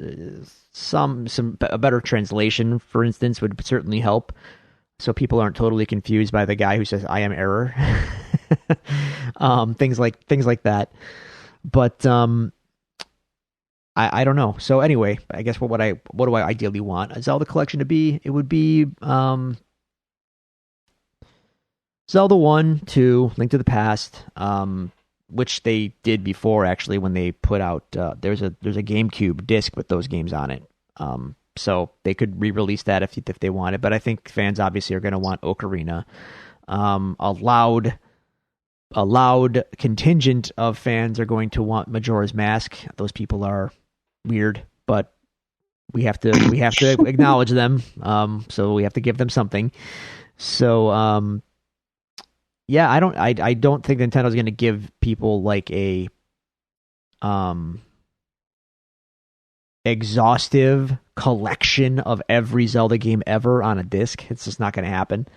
a better translation, for instance, would certainly help. So people aren't totally confused by the guy who says, "I am error." Things like that. But I don't know. So anyway, I guess what do I ideally want a Zelda collection to be? It would be Zelda 1, 2, Link to the Past, which they did before actually when they put out there's a GameCube disc with those games on it. So they could re-release that if they wanted, but I think fans obviously are going to want Ocarina. A loud loud contingent of fans are going to want Majora's Mask. Those people are weird, but we have to acknowledge them. So we have to give them something. So yeah, I don't think Nintendo's going to give people like a exhaustive collection of every Zelda game ever on a disc. It's just not going to happen.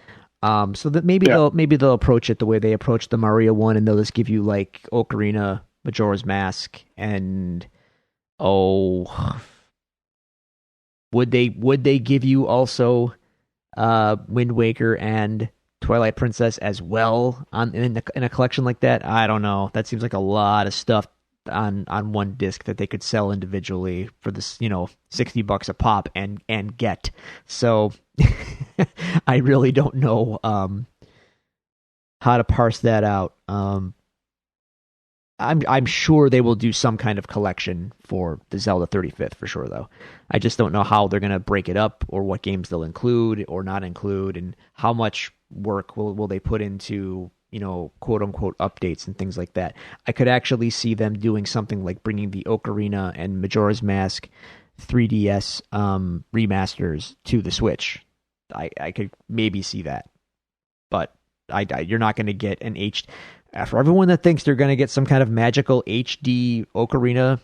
So that maybe they'll approach it the way they approached the Mario one, and they'll just give you like Ocarina, Majora's Mask, and would they give you also Wind Waker and Twilight Princess as well in a collection like that? I don't know. That seems like a lot of stuff on one disc that they could sell individually for this, $60 a pop and get. So I really don't know how to parse that out. I'm sure they will do some kind of collection for the Zelda 35th for sure, though. I just don't know how they're going to break it up, or what games they'll include or not include, and how much work will they put into, quote unquote updates and things like that. I could actually see them doing something like bringing the Ocarina and Majora's Mask 3DS remasters to the Switch. I could maybe see that, but you're not going to get an for everyone that thinks they're going to get some kind of magical HD Ocarina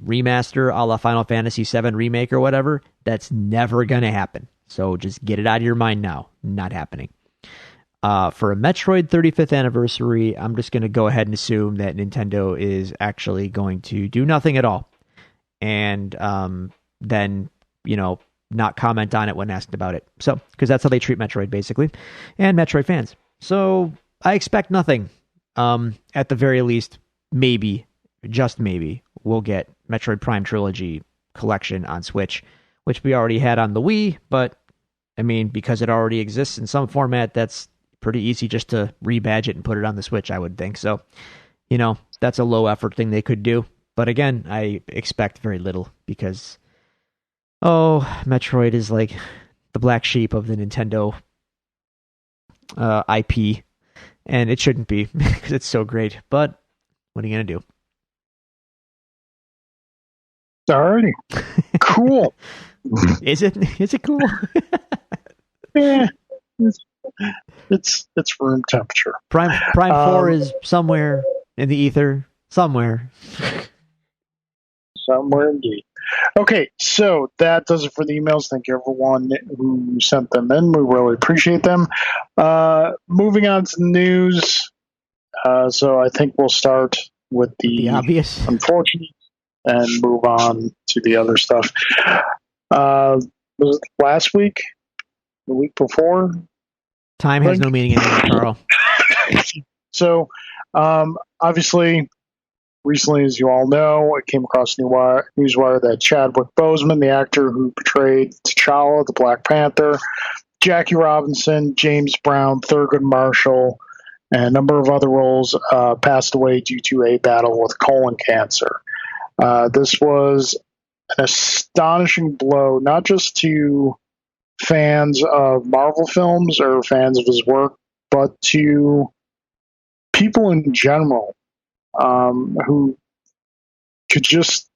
remaster a la Final Fantasy VII Remake or whatever, that's never going to happen. So just get it out of your mind now. Not happening. For a Metroid 35th anniversary, I'm just going to go ahead and assume that Nintendo is actually going to do nothing at all. And then, not comment on it when asked about it. So, because that's how they treat Metroid, basically. And Metroid fans. So, I expect nothing. At the very least, maybe, just maybe, we'll get Metroid Prime Trilogy collection on Switch, which we already had on the Wii, but, I mean, because it already exists in some format, that's pretty easy just to rebadge it and put it on the Switch, I would think. So, that's a low effort thing they could do. But again, I expect very little because, Metroid is like the black sheep of the Nintendo IP. And it shouldn't be because it's so great. But what are you going to do? Alrighty. Cool. Is it cool? Yeah. It's room temperature. Prime 4 is somewhere in the ether. Somewhere indeed. Okay, so that does it for the emails. Thank you, everyone who sent them in. We really appreciate them. Moving on to the news. So I think we'll start with the obvious, unfortunate, and move on to the other stuff. Was it last week? The week before? Time has no meaning anymore, Carl. So, obviously, recently, as you all know, it came across Newswire that Chadwick Boseman, the actor who portrayed T'Challa, the Black Panther, Jackie Robinson, James Brown, Thurgood Marshall, and a number of other roles passed away due to a battle with colon cancer. This was an astonishing blow, not just to fans of Marvel films or fans of his work, but to people in general who could just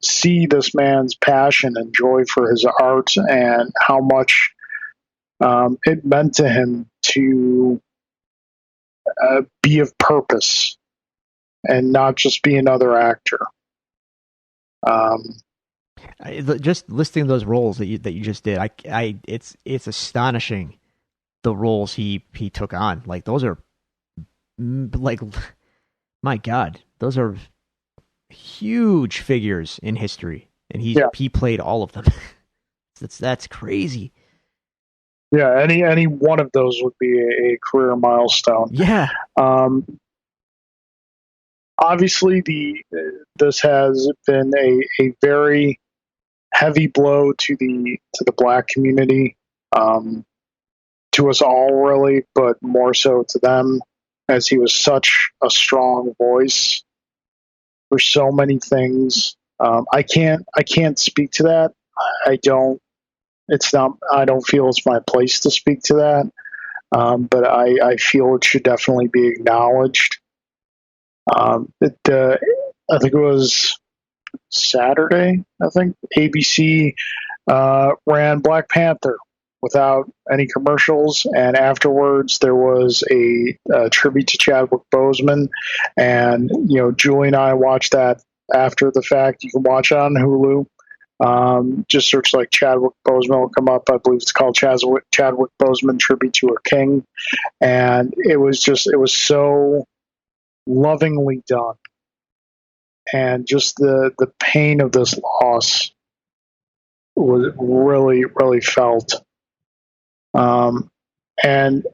see this man's passion and joy for his art and how much it meant to him to be of purpose and not just be another actor. Just listing those roles that you just did, it's astonishing the roles he took on. Like, those are like, my God, those are huge figures in history, and he played all of them. That's crazy. Yeah, any one of those would be a career milestone. Yeah. Obviously, this has been a very heavy blow to the Black community, to us all really, but more so to them, as he was such a strong voice for so many things. I can't speak to that. I don't feel it's my place to speak to that. but I feel it should definitely be acknowledged. I think it was Saturday. I think ABC ran Black Panther without any commercials, and afterwards there was a tribute to Chadwick Boseman, and Julie and I watched that after the fact. You can watch it on Hulu. Just search like Chadwick Boseman will come up. I believe it's called Chadwick Boseman Tribute to a King, and it was so lovingly done, and just the pain of this loss was really felt. And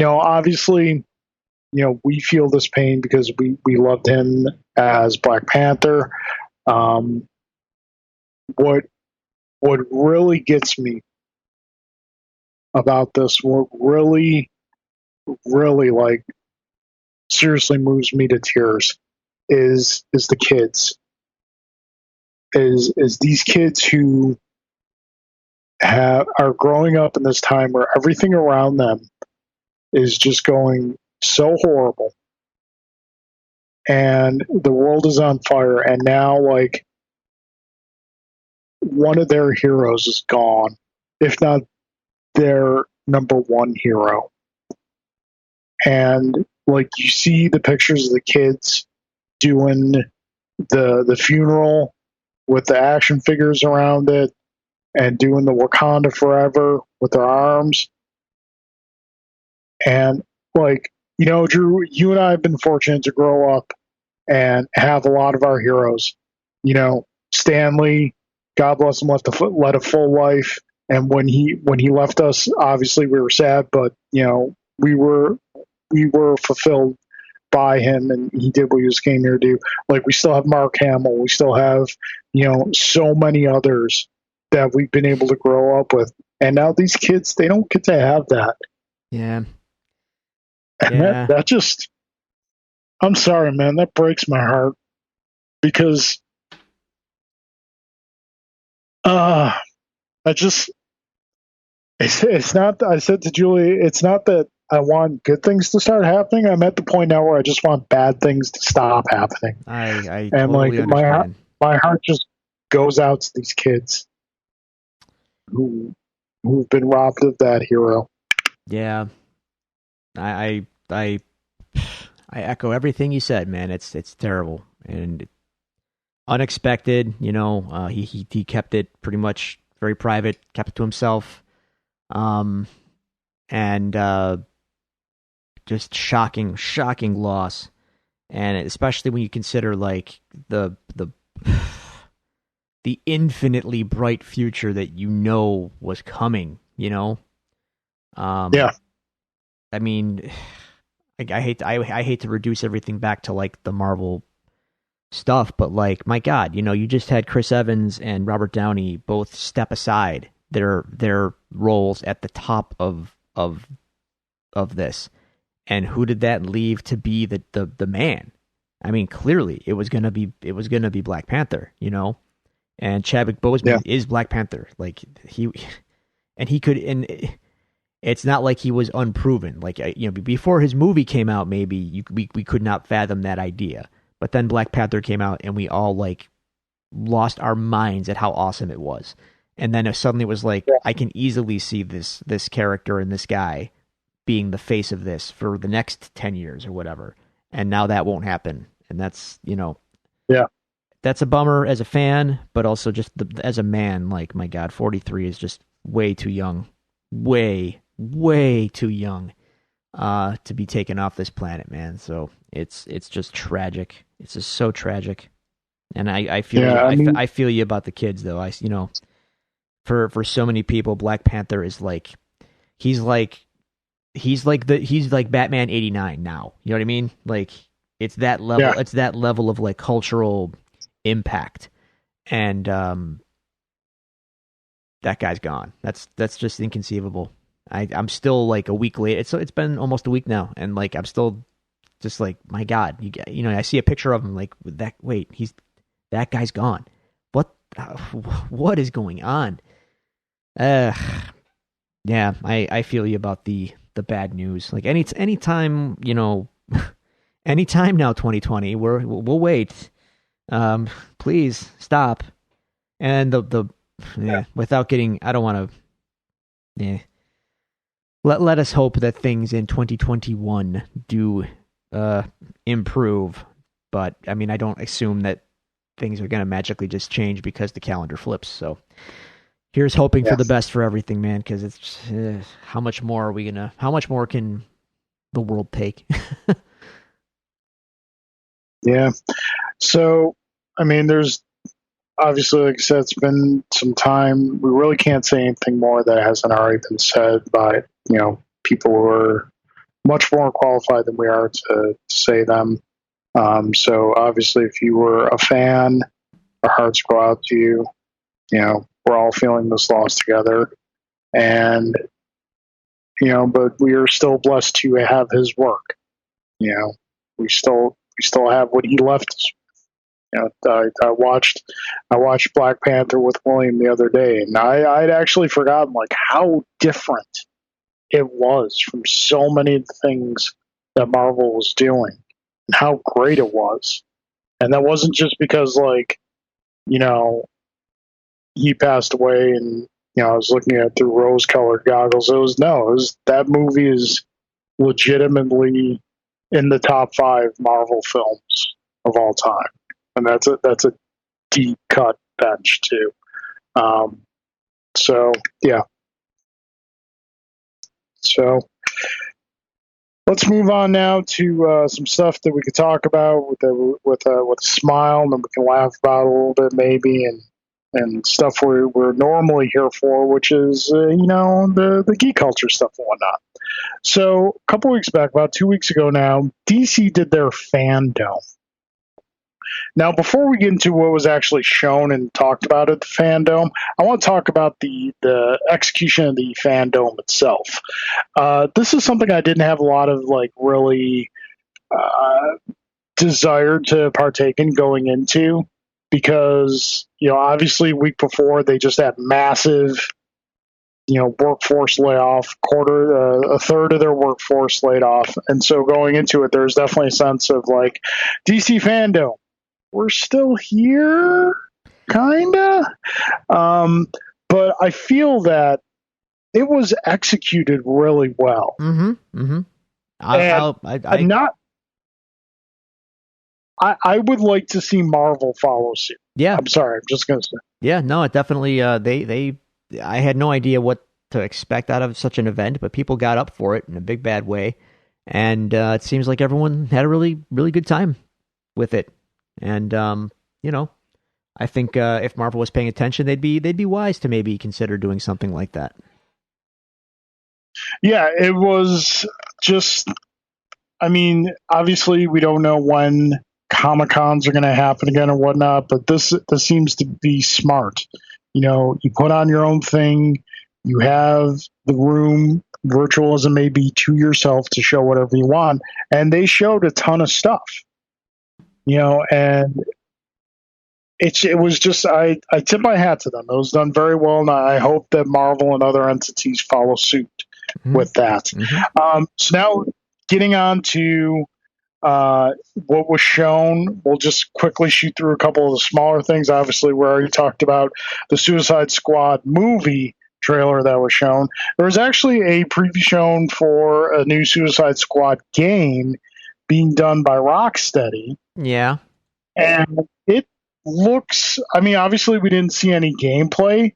obviously, we feel this pain because we loved him as Black Panther. What really gets me about this, what really like seriously moves me to tears, is the kids, is these kids who are growing up in this time where everything around them is just going so horrible, and the world is on fire, and now like one of their heroes is gone, if not their number one hero. And like you see the pictures of the kids doing the funeral with the action figures around it, and doing the Wakanda Forever with their arms. And like, Drew, you and I have been fortunate to grow up and have a lot of our heroes. Stanley, God bless him, led a full life. And when he left us, obviously we were sad, but we were fulfilled by him, and he did what he was came here to do. Like, we still have Mark Hamill, we still have so many others that we've been able to grow up with, and now these kids, they don't get to have that. Yeah. And that just, I'm sorry, man, that breaks my heart, because it's not, I said to Julie, it's not that I want good things to start happening. I'm at the point now where I just want bad things to stop happening. I and totally like understand. my heart just goes out to these kids who've been robbed of that hero. Yeah. I echo everything you said, man. It's terrible and unexpected. He kept it pretty much very private, kept it to himself, and just shocking loss, and especially when you consider like the the infinitely bright future that was coming. Yeah. I mean, I hate to reduce everything back to like the Marvel stuff, but like, my God, you just had Chris Evans and Robert Downey both step aside their roles at the top of this, and who did that leave to be the man? I mean, clearly it was gonna be Black Panther, and Chadwick Boseman is Black Panther, like he could, and it's not like he was unproven. Like, before his movie came out, maybe we could not fathom that idea. But then Black Panther came out, and we all like lost our minds at how awesome it was. And then suddenly it was like, I can easily see this character and this guy being the face of this for the next 10 years or whatever. And now that won't happen. And that's, that's a bummer as a fan, but also just as a man. Like, my God, 43 is just way too young. Way too young to be taken off this planet, man. So it's just tragic. It's just so tragic. And I feel I feel you about the kids, though. For so many people, Black Panther is like he's like Batman 89 now. You know what I mean? Like, it's that level. Yeah. It's that level of like cultural impact, and that guy's gone. That's just inconceivable. I'm still like a week late. It's been almost a week now, and like I'm still just like, my God, I see a picture of him, like, that. Wait, that guy's gone. What is going on? Yeah, I feel you about the the bad news. Like anytime, anytime now, 2020, we'll wait. Please stop. And without getting, I don't want to. Let us hope that things in 2021 do improve. But I mean, I don't assume that things are going to magically just change because the calendar flips. So here's hoping for the best for everything, man. Because it's how much more are we gonna? How much more can the world take? Yeah. So, I mean, there's obviously, like I said, it's been some time. We really can't say anything more that hasn't already been said by, people who are much more qualified than we are to say them. So obviously, if you were a fan, our hearts go out to you. We're all feeling this loss together. And, but we are still blessed to have his work. We still have what he left us. I watched Black Panther with William the other day, and I'd actually forgotten like how different it was from so many of the things that Marvel was doing, and how great it was. And that wasn't just because he passed away, and I was looking at it through rose-colored goggles. It was that movie is legitimately in the top 5 Marvel films of all time. And that's a deep cut bench too. So yeah. So let's move on now to some stuff that we could talk about with a smile, and then we can laugh about a little bit maybe, and stuff we're normally here for, which is the geek culture stuff and whatnot. So a couple weeks back, about 2 weeks ago now, DC did their Fandome. Now, before we get into what was actually shown and talked about at the Fandome, I want to talk about the execution of the Fandome itself. This is something I didn't have a lot of really desire to partake in going into, because obviously week before they just had massive workforce layoff, a third of their workforce laid off, and so going into it, there's definitely a sense of DC Fandome. We're still here, kinda. But I feel that it was executed really well. Mm-hmm. Mm-hmm. I would like to see Marvel follow suit. Yeah. I'm sorry. I'm just gonna say. Yeah. No. It definitely. I had no idea what to expect out of such an event, but people got up for it in a big bad way, and it seems like everyone had a really really good time with it. And I think if Marvel was paying attention, they'd be wise to maybe consider doing something like that. Yeah, it was just. I mean, obviously, we don't know when Comic-Cons are going to happen again or whatnot, but this seems to be smart. You put on your own thing. You have the room, virtual as it may be, to yourself to show whatever you want, and they showed a ton of stuff. And it was just, I tip my hat to them. It was done very well, and I hope that Marvel and other entities follow suit with that. Mm-hmm. So now, getting on to what was shown, we'll just quickly shoot through a couple of the smaller things. Obviously, we already talked about the Suicide Squad movie trailer that was shown. There was actually a preview shown for a new Suicide Squad game being done by Rocksteady. Yeah. And it looks, I mean, obviously we didn't see any gameplay,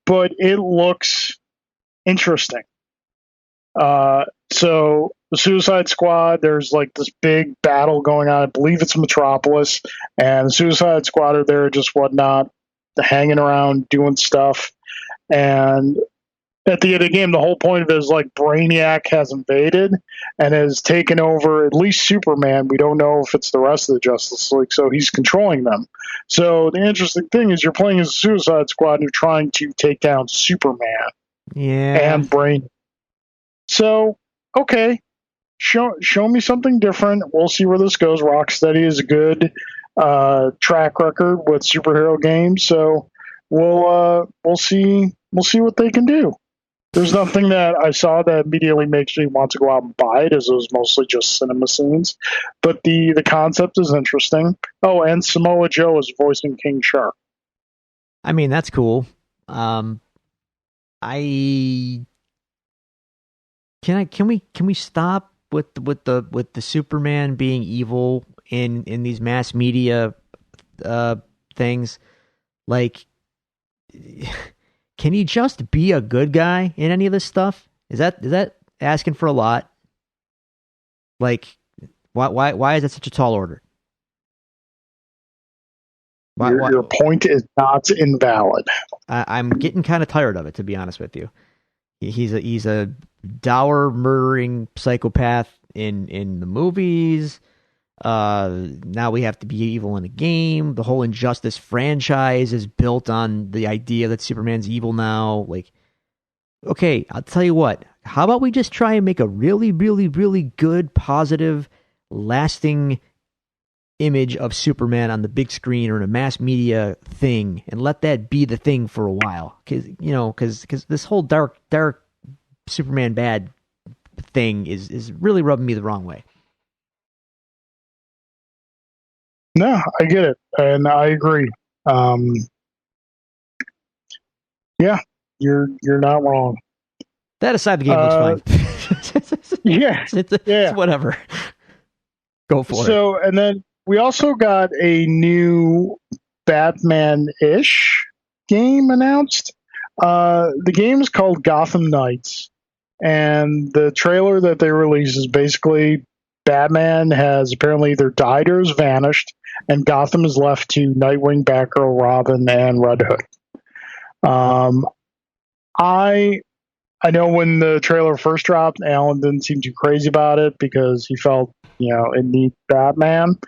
but it looks interesting. So the Suicide Squad, there's this big battle going on. I believe it's Metropolis, and the Suicide Squad are there just whatnot, hanging around, doing stuff. And at the end of the game, the whole point of it is Brainiac has invaded and has taken over at least Superman. We don't know if it's the rest of the Justice League, so he's controlling them. So the interesting thing is you're playing as a Suicide Squad and you're trying to take down Superman. Yeah. And Brainiac. So, okay, show me something different. We'll see where this goes. Rocksteady is a good track record with superhero games, so we'll see what they can do. There's nothing that I saw that immediately makes me want to go out and buy it, as it was mostly just cinema scenes. But the concept is interesting. Oh, and Samoa Joe is voicing King Shark. I mean, that's cool. I can we stop with the Superman being evil in these mass media things? Like, can he just be a good guy in any of this stuff? Is that asking for a lot? Like, why is that such a tall order? Your point is not invalid. I'm getting kind of tired of it, to be honest with you. He's a dour murdering psychopath in the movies. Now we have to be evil in a game. The whole Injustice franchise is built on the idea that Superman's evil now. Like, okay, I'll tell you what. How about we just try and make a really, really, really good, positive, lasting image of Superman on the big screen or in a mass media thing, and let that be the thing for a while? Because this whole dark Superman bad thing is really rubbing me the wrong way. No, I get it, and I agree. Yeah, you're not wrong. That aside, the game looks fine. Yeah, it's whatever. Go for it. So, and then we also got a new Batman-ish game announced. The game is called Gotham Knights, and the trailer that they released is basically Batman has apparently either died or has vanished, and Gotham is left to Nightwing, Batgirl, Robin, and Red Hood. I know when the trailer first dropped, Alan didn't seem too crazy about it because he felt, it needs Batman.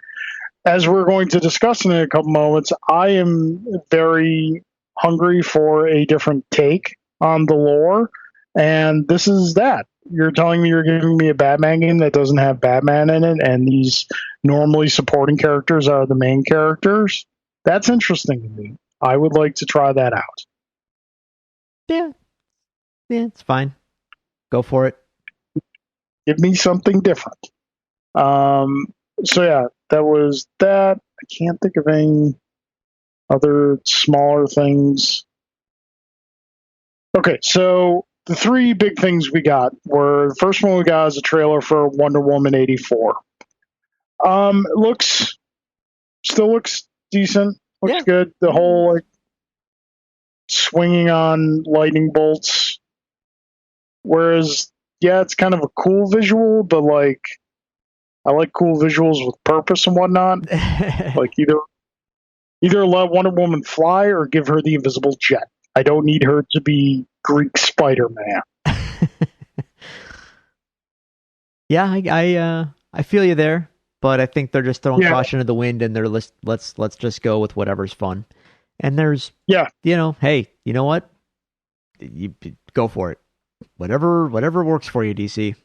As we're going to discuss in a couple moments, I am very hungry for a different take on the lore, and this is that. You're telling me you're giving me a Batman game that doesn't have Batman in it, and these normally supporting characters are the main characters? That's interesting to me. I would like to try that out. Yeah, it's fine. Go for it. Give me something different. So yeah, that was that. I can't think of any other smaller things. Okay, so the three big things we got were, the first one we got is a trailer for Wonder Woman 84. It still looks decent. Looks good. The whole swinging on lightning bolts. Whereas, yeah, it's kind of a cool visual, but I like cool visuals with purpose and whatnot. Like either let Wonder Woman fly or give her the invisible jet. I don't need her to be Greek Spider-Man. Yeah, I feel you there, but I think they're just throwing caution to the wind, and they're let's just go with whatever's fun. And there's hey, you know what? You go for it. Whatever works for you, DC.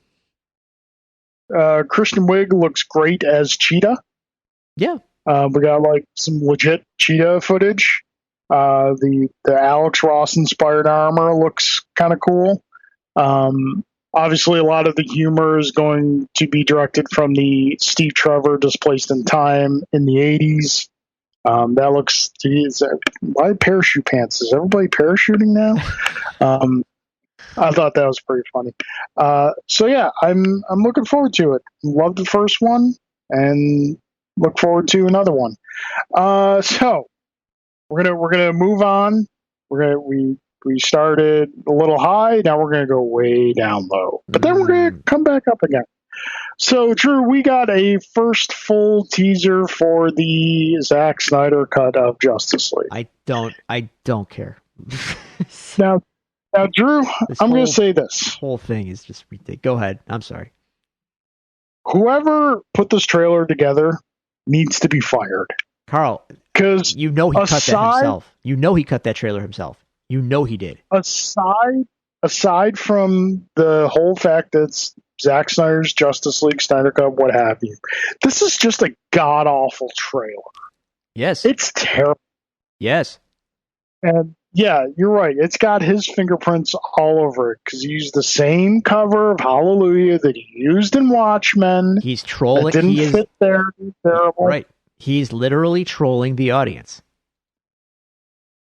Kristen Wiig looks great as Cheetah. Yeah. We got some legit Cheetah footage. The Alex Ross inspired armor looks kind of cool. Obviously, a lot of the humor is going to be directed from the Steve Trevor Displaced in Time in the 80s. That looks. Why parachute pants? Is everybody parachuting now? I thought that was pretty funny. So yeah, I'm looking forward to it. Loved the first one, and look forward to another one. So we're gonna move on. We started a little high. Now we're gonna go way down low, but then we're gonna come back up again. So Drew, we got a first full teaser for the Zack Snyder cut of Justice League. I don't care. Now, Drew, I'm going to say this. This whole thing is just ridiculous. Go ahead. I'm sorry. Whoever put this trailer together needs to be fired. Carl, because he cut that himself. You know he cut that trailer himself. You know he did. Aside from the whole fact that it's Zack Snyder's Justice League, Snyder Cut, what have you, this is just a god-awful trailer. Yes. It's terrible. Yes. And yeah, you're right. It's got his fingerprints all over it because he used the same cover of Hallelujah that he used in Watchmen. He's That trolling. didn't fit there. Terrible. Right. He's literally trolling the audience.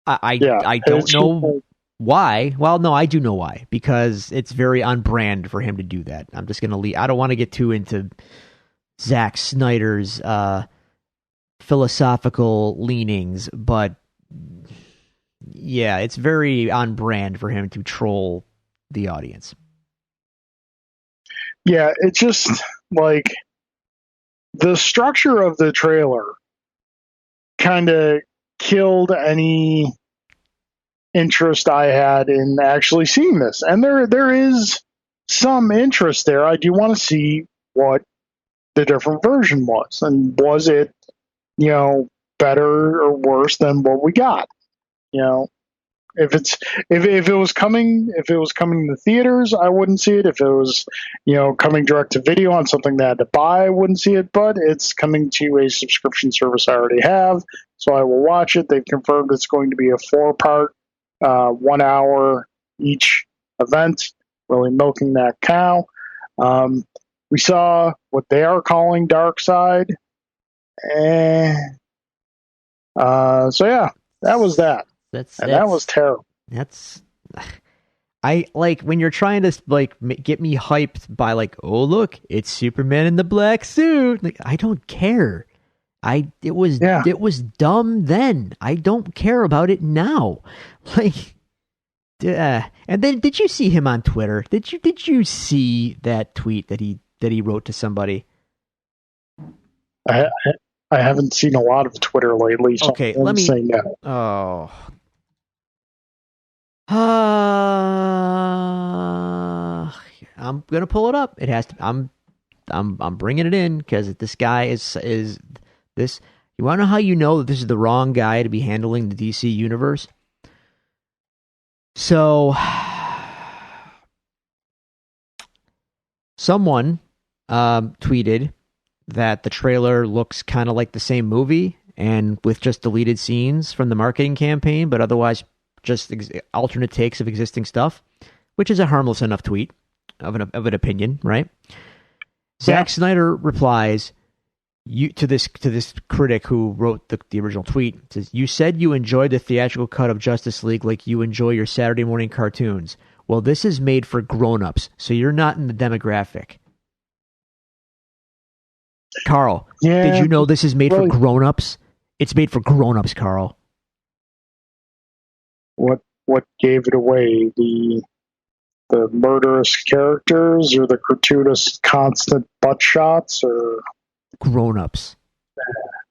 Yeah, I don't it's know why. Well, no, I do know why. Because it's very on brand for him to do that. I'm just gonna leave. I don't want to get too into Zack Snyder's philosophical leanings, but yeah, it's very on brand for him to troll the audience. yeah. It's just like the structure of the trailer kind of killed any interest I had in actually seeing this. And there is some interest there. I do want to see what the different version was, and was it, better or worse than what we got. You know, if it was coming to theaters, I wouldn't see it. If it was, coming direct to video on something that I had to buy, I wouldn't see it. But it's coming to a subscription service I already have, so I will watch it. They've confirmed it's going to be a 4-part, 1 hour each event, really milking that cow. We saw what they are calling Dark Side. So yeah, that was that. That was terrible. That's I like when you're trying to like get me hyped by like, oh look, it's Superman in the black suit. Like, I don't care. It was dumb then. I don't care about it now. Like, and then did you see him on Twitter? Did you see that tweet that he wrote to somebody? I haven't seen a lot of Twitter lately. So okay, let me say no. Oh. I'm gonna pull it up. It has to. I'm bringing it in because this guy is this. You want to know how you know that this is the wrong guy to be handling the DC universe? So, someone tweeted that the trailer looks kind of like the same movie and with just deleted scenes from the marketing campaign, but otherwise just alternate takes of existing stuff, which is a harmless enough tweet of an opinion, right? Yeah. Zack Snyder replies to this critic who wrote the original tweet. Says, "You said you enjoyed the theatrical cut of Justice League like you enjoy your Saturday morning cartoons. Well, this is made for grown-ups, so you're not in the demographic." Carl, did you know this is made for grown-ups? It's made for grown-ups, Carl. What gave it away? The murderous characters, or the gratuitous constant butt shots, or grown-ups?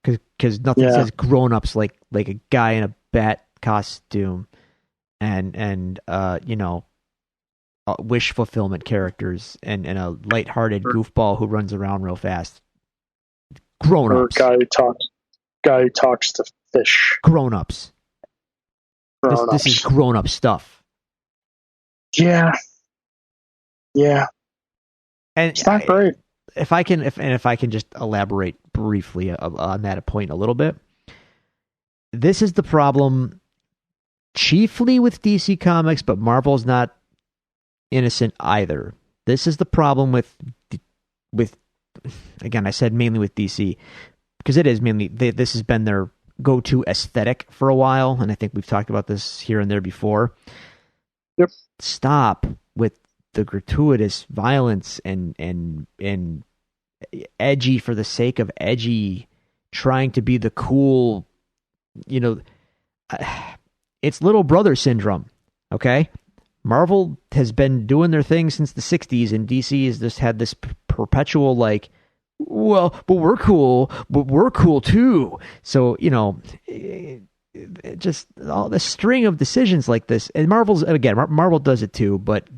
Because nothing says grown-ups like a guy in a bat costume and wish fulfillment characters and a lighthearted goofball who runs around real fast. Grown-ups. Or guy who talks to fish. Grown-ups. This is grown-up stuff. Yeah. And it's not great. If I can just elaborate briefly on that point a little bit. This is the problem chiefly with DC Comics, but Marvel's not innocent either. This is the problem with again, I said mainly with DC, because it is mainly this has been their go-to aesthetic for a while, and I think we've talked about this here and there before. Yep. Stop with the gratuitous violence and edgy for the sake of edgy, trying to be the cool, it's little brother syndrome, okay? Marvel has been doing their thing since the 60s, and DC has just had this perpetual, like, well, but we're cool too. So, just all the string of decisions like this, and Marvel does it too, but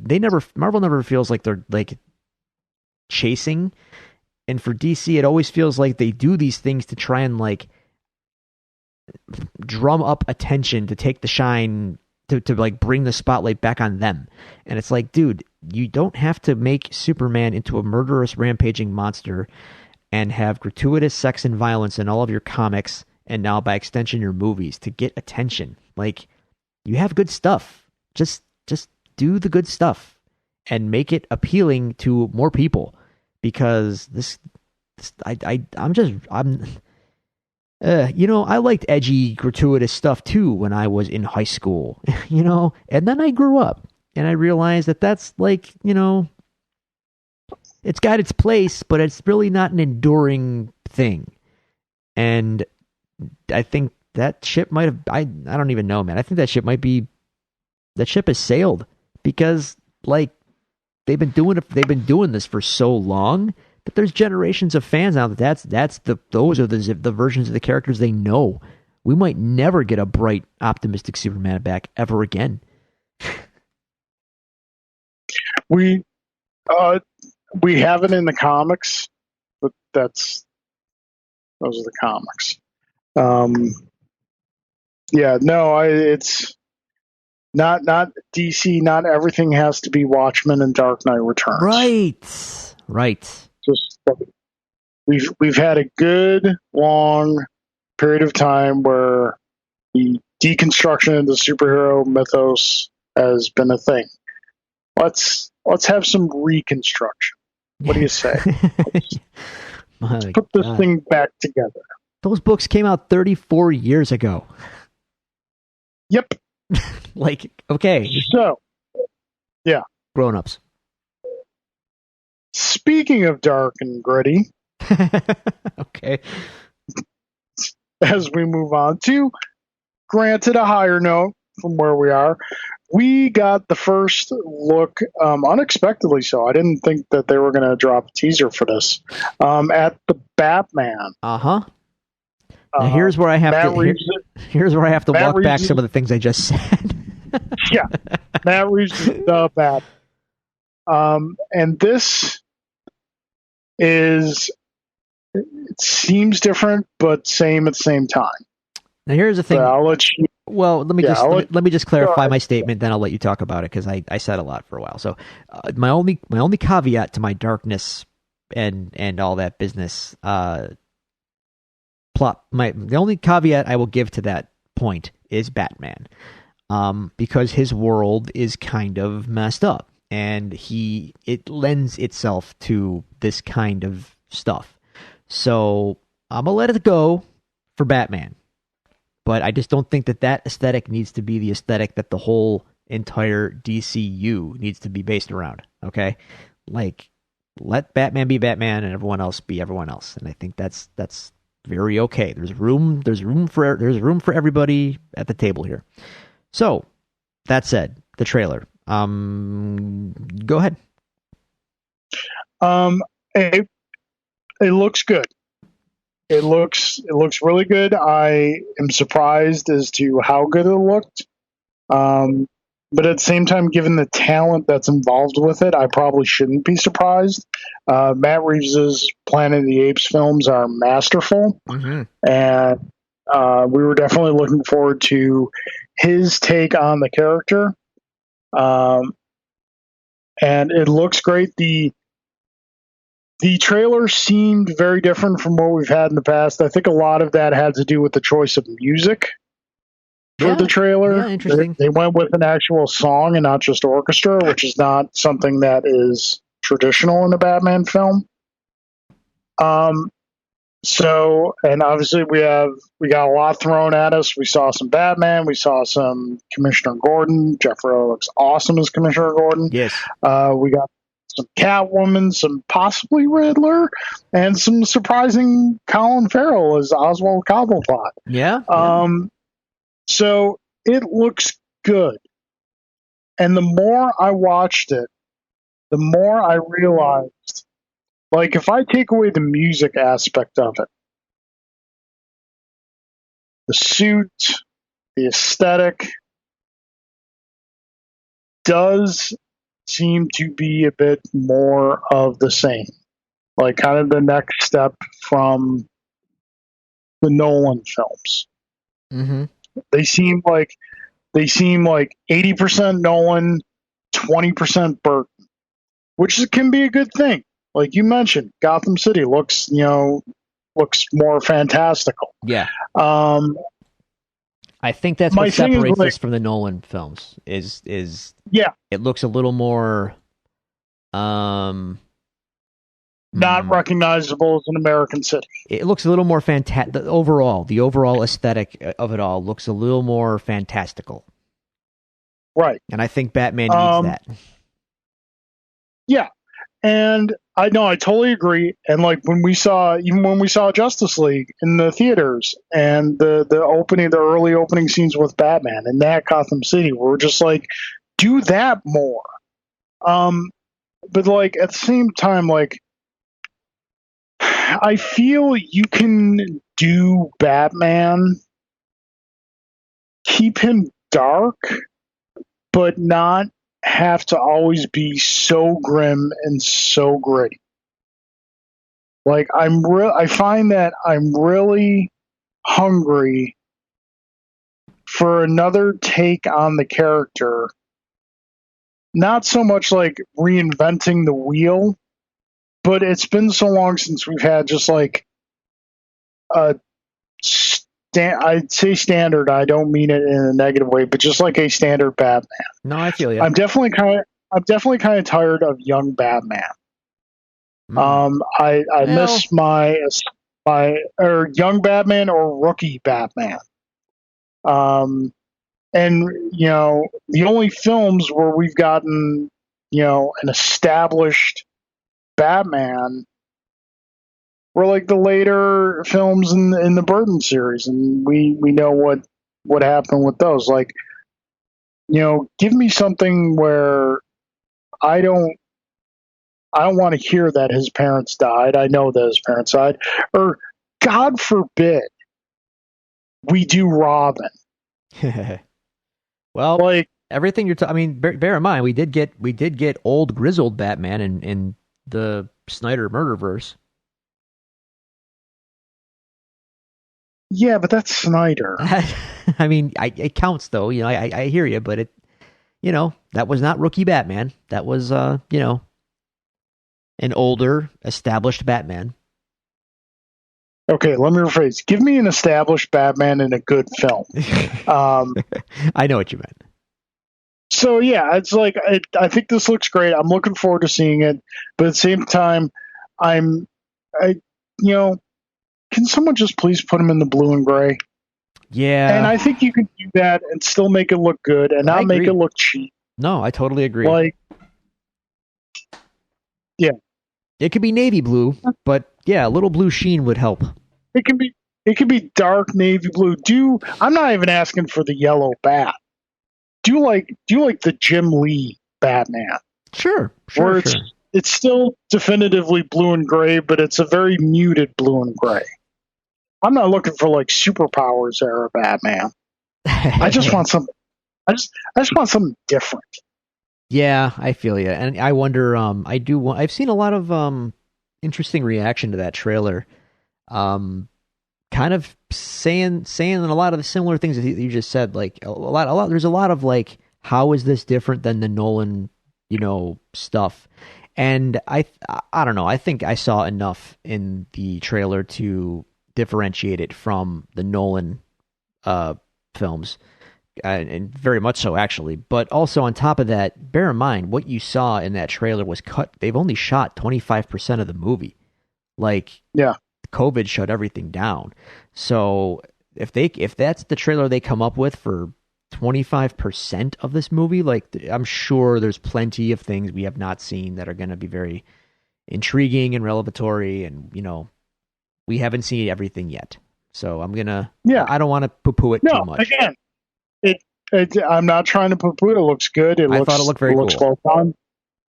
Marvel never feels like they're like chasing. And for DC, it always feels like they do these things to try and like drum up attention, to take the shine, to like bring the spotlight back on them. And it's like, dude, you don't have to make Superman into a murderous, rampaging monster and have gratuitous sex and violence in all of your comics, and now by extension your movies, to get attention. Like, You have good stuff. Just do the good stuff and make it appealing to more people, because I liked edgy, gratuitous stuff too when I was in high school, and then I grew up and I realized that that's like, it's got its place, but it's really not an enduring thing. And I think that ship might have, I don't even know, man. I think that ship has sailed, because like they've been doing this for so long that there's generations of fans now those are the versions of the characters they know. We might never get a bright, optimistic Superman back ever again. We have it in the comics, but those are the comics. It's not DC. Not everything has to be Watchmen and Dark Knight Returns. Right. Just we've had a good long period of time where the deconstruction of the superhero mythos has been a thing. Let's have some reconstruction. What do you say? Let's put this thing back together. Those books came out 34 years ago. Yep. Like, okay. So, yeah. Grown-ups. Speaking of dark and gritty. Okay. As we move on to, granted, a higher note from where we are, we got the first look, unexpectedly so. I didn't think that they were going to drop a teaser for this, at the Batman. Uh-huh. Now here's where I have to walk back some of the things I just said. Yeah. Matt Reeves is the Batman. And this it seems different, but same at the same time. Now here's the thing. I'll let you. Well, let me just clarify my statement, then I'll let you talk about it, because I said a lot for a while. So my only caveat to my darkness and all that business plot, the only caveat I will give to that point is Batman, because his world is kind of messed up, and it lends itself to this kind of stuff. So I'm gonna let it go for Batman. But I just don't think that aesthetic needs to be the aesthetic that the whole entire DCU needs to be based around. Okay, like, let Batman be Batman and everyone else be everyone else, and I think that's very okay. There's room for everybody at the table here. So that said, the trailer. Go ahead. It looks good. It looks really good. I am surprised as to how good it looked. But at the same time, given the talent that's involved with it, I probably shouldn't be surprised. Matt Reeves' Planet of the Apes films are masterful. Mm-hmm. And we were definitely looking forward to his take on the character. And it looks great. The trailer seemed very different from what we've had in the past. I think a lot of that had to do with the choice of music for the trailer. Yeah, interesting. They went with an actual song and not just orchestra, which is not something that is traditional in a Batman film. So, and obviously we got a lot thrown at us. We saw some Batman. We saw some Commissioner Gordon. Jeff Rowe looks awesome as Commissioner Gordon. Yes. We got some Catwoman, some possibly Riddler, and some surprising Colin Farrell as Oswald Cobblepot. Yeah. So it looks good. And the more I watched it, the more I realized, like, if I take away the music aspect of it, the suit, the aesthetic does seem to be a bit more of the same, like kind of the next step from the Nolan films. Mm-hmm. They seem like 80% Nolan, 20% Burton, which can be a good thing. Like you mentioned, Gotham City looks more fantastical. Yeah. I I think that's My what thing is, separates like, this from the Nolan films. Is yeah, it looks a little more um not mm, recognizable as an American city. it looks a little more fantastic. The overall aesthetic of it all looks a little more fantastical, Right. and I think Batman needs that. Yeah. And I know, I totally agree. And like even when we saw Justice League in the theaters, and the early opening scenes with Batman and that Gotham City, we were just like, do that more. But like at the same time, like I feel you can do Batman, keep him dark, but not have to always be so grim and so gritty. Like I find that I'm really hungry for another take on the character. Not so much like reinventing the wheel, but it's been so long since we've had just like a I'd say standard. I don't mean it in a negative way, but just like a standard Batman. No, I feel you. I'm definitely kind of tired of young Batman. I Well, miss my or young Batman or rookie Batman. And the only films where we've gotten an established Batman were like the later films in the Burton series, and we know what happened with those. Like, give me something where I don't want to hear that his parents died. I know that his parents died, or God forbid we do Robin. well, Like, everything you're. I mean, bear in mind, we did get old grizzled Batman in the Snyder Murderverse. yeah, but that's Snyder. I mean, it counts though. I hear you, but that was not rookie Batman. That was an older, established Batman. Okay, let me rephrase. Give me an established Batman in a good film. I know what you meant. So yeah, it's like I think this looks great. I'm looking forward to seeing it, but at the same time, I can someone just please put him in the blue and gray? Yeah, And I think you can do that and still make it look good and not make it look cheap. No, I totally agree. Like, yeah, it could be navy blue, but yeah, a little blue sheen would help. it can be dark navy blue. I'm not even asking for the yellow bat. Do you like the Jim Lee Batman? Sure. It's still definitively blue and gray, but it's a very muted blue and gray. I'm not looking for like superpowers era Batman. I just want something. I just want something different. Yeah, I feel you, and I wonder. I've seen a lot of interesting reaction to that trailer. Kind of saying a lot of the similar things that you just said. Like a lot. There's a lot of like, how is this different than the Nolan, stuff? And I don't know. I think I saw enough in the trailer to differentiate it from the Nolan films, and very much so actually. But also on top of that, bear in mind what you saw in that trailer was cut. They've only shot 25% of the movie. Like, yeah, COVID shut everything down. So if that's the trailer they come up with for 25% of this movie, like, I'm sure there's plenty of things we have not seen that are going to be very intriguing and revelatory, and we haven't seen everything yet. So I don't want to poo-poo it too much. Again, I'm not trying to poo-poo it. It looks good. I thought it looked very cool. Well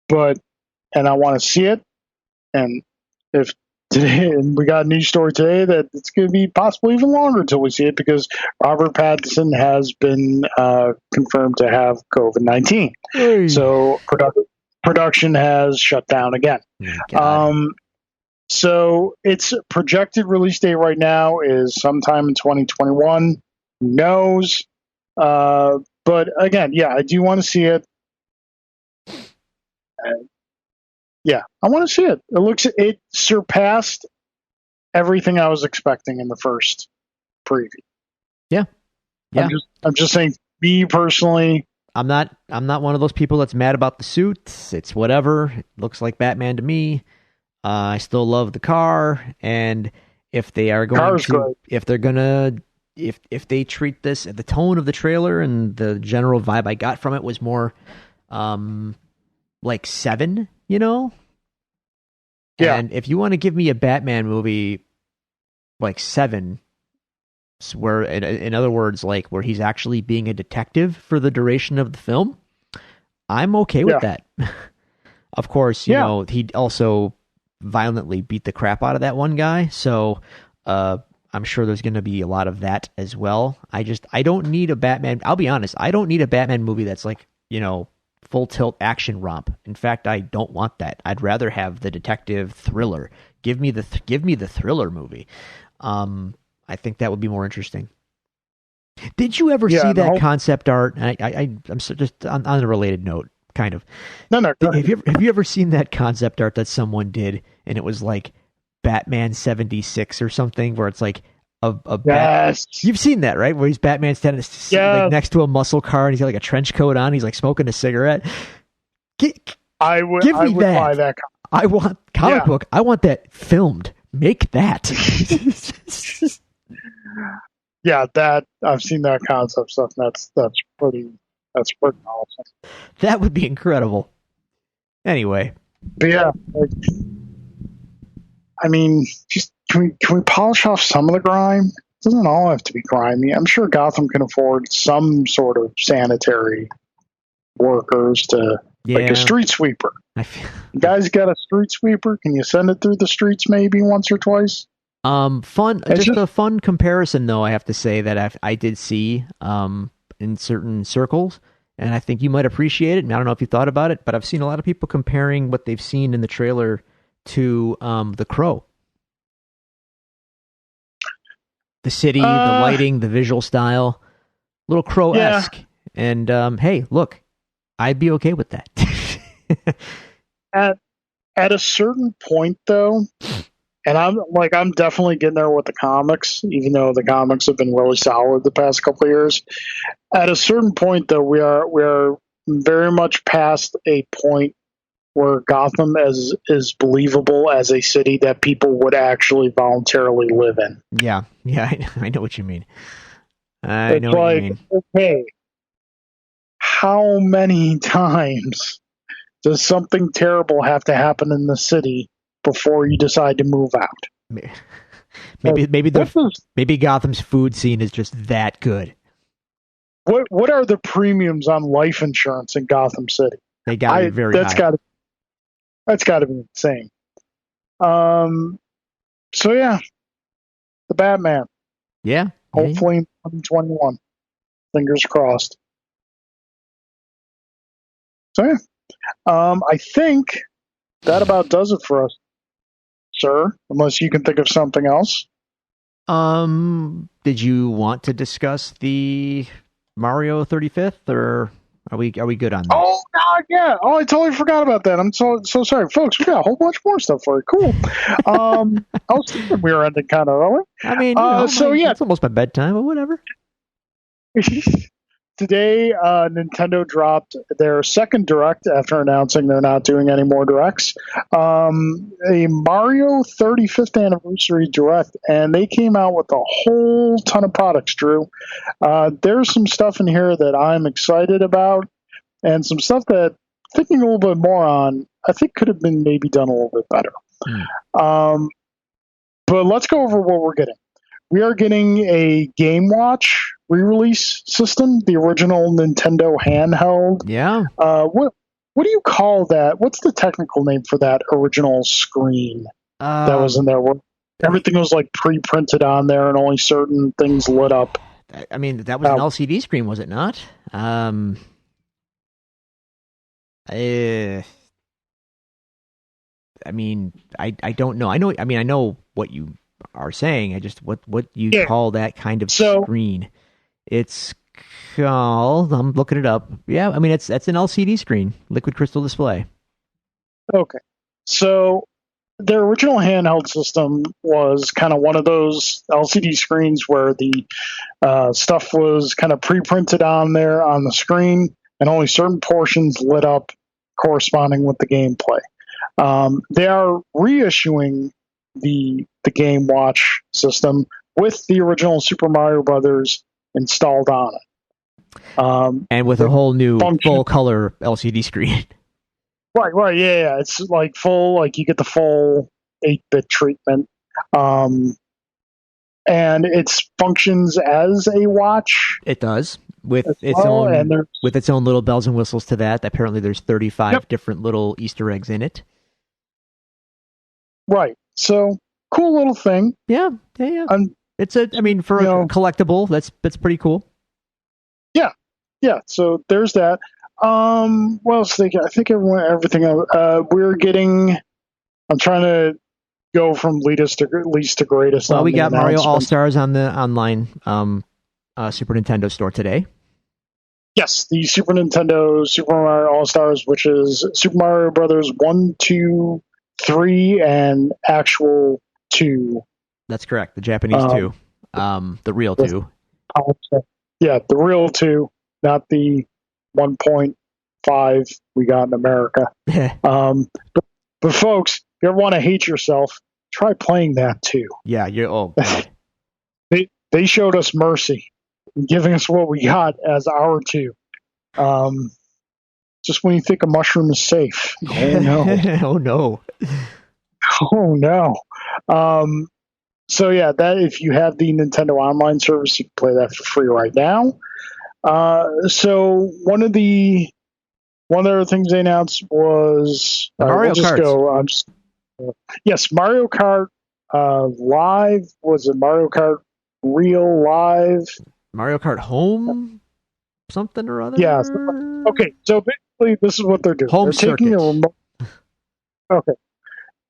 done. And I want to see it. And if today, and we got a news story today that it's going to be possibly even longer until we see it, because Robert Pattinson has been confirmed to have COVID-19. Hey. So production has shut down again. So its projected release date right now is sometime in 2021. Who knows? But again, yeah, I do want to see it. Yeah, I want to see it. It surpassed everything I was expecting in the first preview. Yeah, Yeah. I'm just saying, me personally. I'm not one of those people that's mad about the suit. It's whatever. It looks like Batman to me. I still love the car, and if they are going Car's to, great. if they're gonna, if they treat this, the tone of the trailer and the general vibe I got from it was more, like Seven, you know. Yeah, And if you want to give me a Batman movie like Seven, where in other words, like where he's actually being a detective for the duration of the film, I'm okay with yeah, that. Of course, yeah. he also violently beat the crap out of that one guy, so I'm sure there's going to be a lot of that as well. I don't need a Batman. I'll be honest, I don't need a Batman movie that's like, full tilt action romp. In fact, I don't want that. I'd rather have the detective thriller. Give me the thriller movie. I think that would be more interesting. Did you ever Yeah, see that no, concept art? I'm just on a related note, kind of. no. Go ahead. Have you ever seen that concept art that someone did, and it was like Batman 76 or something, where it's like a bat. Yes, You've seen that, right? Where he's Batman standing like yes. next to a muscle car, and he's got like a trench coat on. He's like smoking a cigarette. Give I me would buy that. that. I want comic Yeah, book. I want that filmed. Make that. yeah. That I've seen that concept stuff. And that's pretty awesome. That would be incredible. Anyway, But yeah, like, I mean, just can we polish off some of the grime? It doesn't all have to be grimy. I'm sure Gotham can afford some sort of sanitary workers to, like a yeah. street sweeper. I feel, You guys got a street sweeper? Can you send it through the streets maybe once or twice? fun. It's Just just a fun comparison, though. I have to say that I did see in certain circles, and I think you might appreciate it. And I don't know if you thought about it, but I've seen a lot of people comparing what they've seen in the trailer to The Crow. The city, the lighting, the visual style, little Crow-esque. yeah. And hey, look, I'd be okay with that. At a certain point though, and I'm definitely getting there with the comics, even though the comics have been really solid the past couple of years. At a certain point though, we are very much past a point where Gotham is believable as a city that people would actually voluntarily live in. Yeah, I know what you mean. I It's know what you like, mean. okay, how many times does something terrible have to happen in the city before you decide to move out? Maybe What does, maybe Gotham's food scene is just that good. what are the premiums on life insurance in Gotham City? They got to be very That's high. got to be insane. So yeah, the Batman. Yeah. Hopefully in 2021. Fingers crossed. So yeah, I think that about does it for us, sir. Unless you can think of something else. Did you want to discuss the Mario 35th, or are we good on that? Oh God, yeah. Oh, I totally forgot about that. I'm so sorry, folks. We got a whole bunch more stuff for you. Cool. I was thinking we were ending kind of early. I mean, So yeah, it's almost my bedtime, but whatever. today Nintendo dropped their second direct after announcing they're not doing any more directs. A Mario 35th anniversary direct, and they came out with a whole ton of products. Drew, there's some stuff in here that I'm excited about, and some stuff that thinking a little bit more on, I think could have been maybe done a little bit better. But let's go over what we're getting. We are getting a Game Watch re-release system, the original Nintendo handheld. Yeah. What do you call that? What's the technical name for that original screen that was in there? Where everything was like pre-printed on there, and only certain things lit up. I mean, that was an LCD screen, was it not? I mean, I don't know. I know what you are saying. I just what you call that kind of screen. It's called. I'm looking it up. Yeah, I mean that's an LCD screen, liquid crystal display. Okay, so their original handheld system was kind of one of those LCD screens where the stuff was kind of pre-printed on there on the screen, and only certain portions lit up corresponding with the gameplay. They are reissuing the Game Watch system with the original Super Mario Brothers installed on it, and with a whole new full color LCD screen. Right, yeah. It's like full, like you get the full 8-bit treatment, and it functions as a watch. It does with its own little bells and whistles to that. Apparently, there's 35 different little Easter eggs in it. Right. So cool little thing. Yeah. It's for a collectible, that's pretty cool. Yeah. So there's that. What else? I think everything. We're getting. I'm trying to go from least to greatest. Well, we got Mario All Stars on the online Super Nintendo store today. Yes, the Super Nintendo Super Mario All Stars, which is Super Mario Brothers 1, 2, 3, and actual 2. That's correct. The Japanese 2. The real 2. Yeah, the real 2, not the 1.5 we got in America. But folks, if you ever want to hate yourself, try playing that too. Yeah, God. They showed us mercy, giving us what we got as our 2. Just when you think a mushroom is safe. Oh no. Oh no. Oh no. So yeah, that if you have the Nintendo Online service, you can play that for free right now. So one of the other things they announced was Mario Kart. Yes, Mario Kart Live. Was it Mario Kart Real Live? Mario Kart Home, something or other. Yeah. Okay, so basically, this is what they're doing. Home circuit. Okay.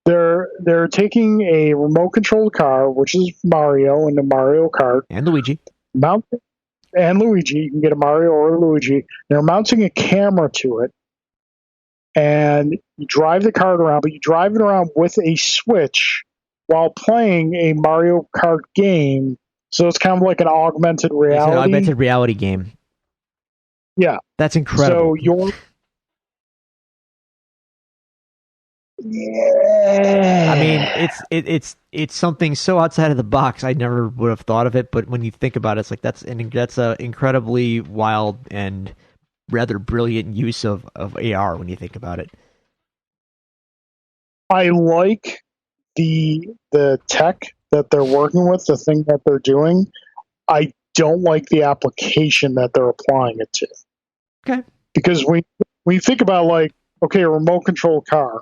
They're taking a remote controlled car, which is Mario and the Mario Kart, and Luigi. And Luigi, you can get a Mario or a Luigi. They're mounting a camera to it, and you drive the cart around, but you drive it around with a Switch while playing a Mario Kart game. So it's kind of like an augmented reality. It's an augmented reality game. Yeah, that's incredible. So yeah. I mean, it's something so outside of the box. I never would have thought of it, but when you think about it, it's like that's a incredibly wild and rather brilliant use of AR when you think about it. I like the tech that they're working with, the thing that they're doing. I don't like the application that they're applying it to. Okay. Because when you think about a remote control car,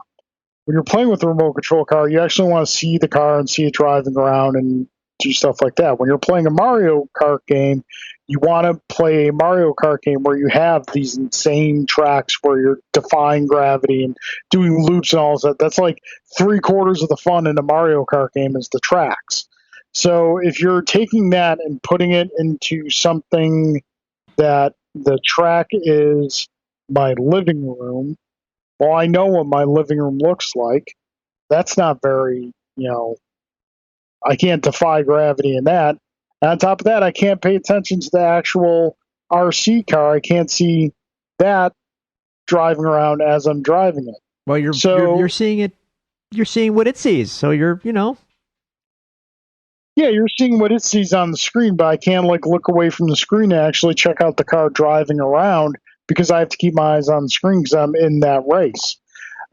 when you're playing with a remote control car, you actually want to see the car and see it driving around and do stuff like that. When you're playing a Mario Kart game, you want to play a Mario Kart game where you have these insane tracks where you're defying gravity and doing loops and all that. That's like 3/4 of the fun in a Mario Kart game is the tracks. So if you're taking that and putting it into something that the track is my living room, well, I know what my living room looks like. That's not very, I can't defy gravity in that. And on top of that, I can't pay attention to the actual RC car. I can't see that driving around as I'm driving it. Well, you're seeing it. You're seeing what it sees. So you're. Yeah, you're seeing what it sees on the screen, but I can't look away from the screen and actually check out the car driving around because I have to keep my eyes on the screen because I'm in that race.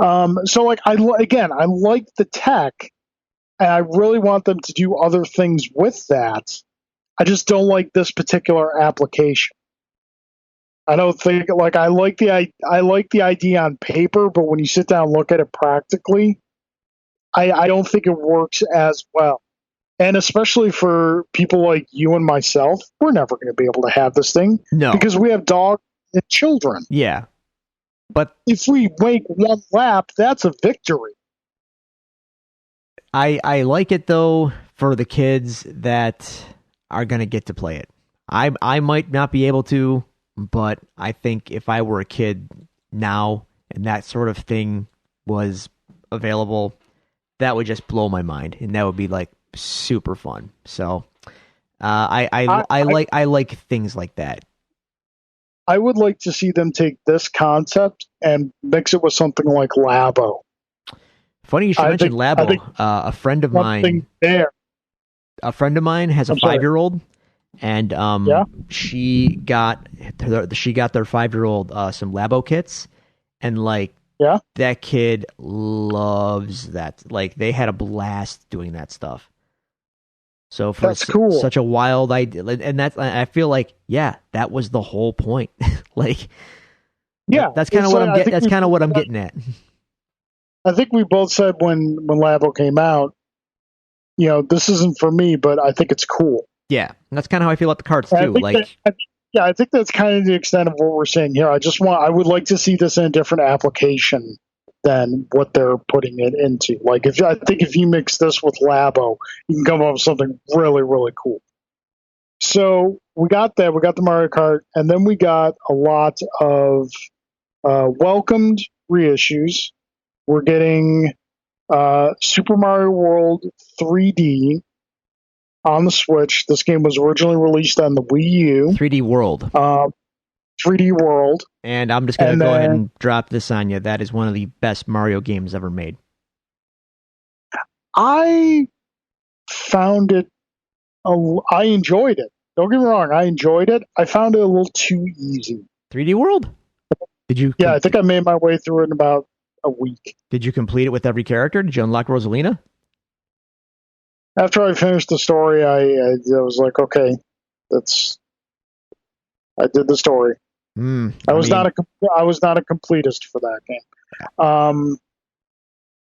So I like the tech, and I really want them to do other things with that. I just don't like this particular application. I don't think I like the idea on paper, but when you sit down and look at it practically, I don't think it works as well. And especially for people like you and myself, we're never going to be able to have this thing. No. Because we have dogs and children. Yeah. But if we make one lap, that's a victory. I like it, though, for the kids that are going to get to play it. I might not be able to, but I think if I were a kid now and that sort of thing was available, that would just blow my mind, and that would be like super fun. So I like things like that. I would like to see them take this concept and mix it with something like Labo. Funny you should mention Labo. A friend of mine has a 5-year-old, and she got their 5-year-old some Labo kits, and like that kid loves that. Like they had a blast doing that stuff. So for that's cool. Such a wild idea, and I feel like that was the whole point. Like that's kind of what I'm getting. That's kind of what I'm getting at. I think we both said when Labo came out, this isn't for me, but I think it's cool. Yeah, and that's kind of how I feel about the cards too. I think that's kind of the extent of what we're saying here. I would like to see this in a different application than what they're putting it into. Like, I think if you mix this with Labo, you can come up with something really, really cool. So we got that. We got the Mario Kart, and then we got a lot of welcomed reissues. We're getting Super Mario World 3D on the Switch. This game was originally released on the Wii U. 3D World. 3D World. And I'm just going to go ahead and drop this on you. That is one of the best Mario games ever made. I found it... I enjoyed it. Don't get me wrong. I enjoyed it. I found it a little too easy. 3D World? Did you? Yeah, I think I made my way through it in about a week. Did you complete it with every character? Did you unlock Rosalina? After I finished the story, I was like, okay, I did the story. I was not a completist for that game.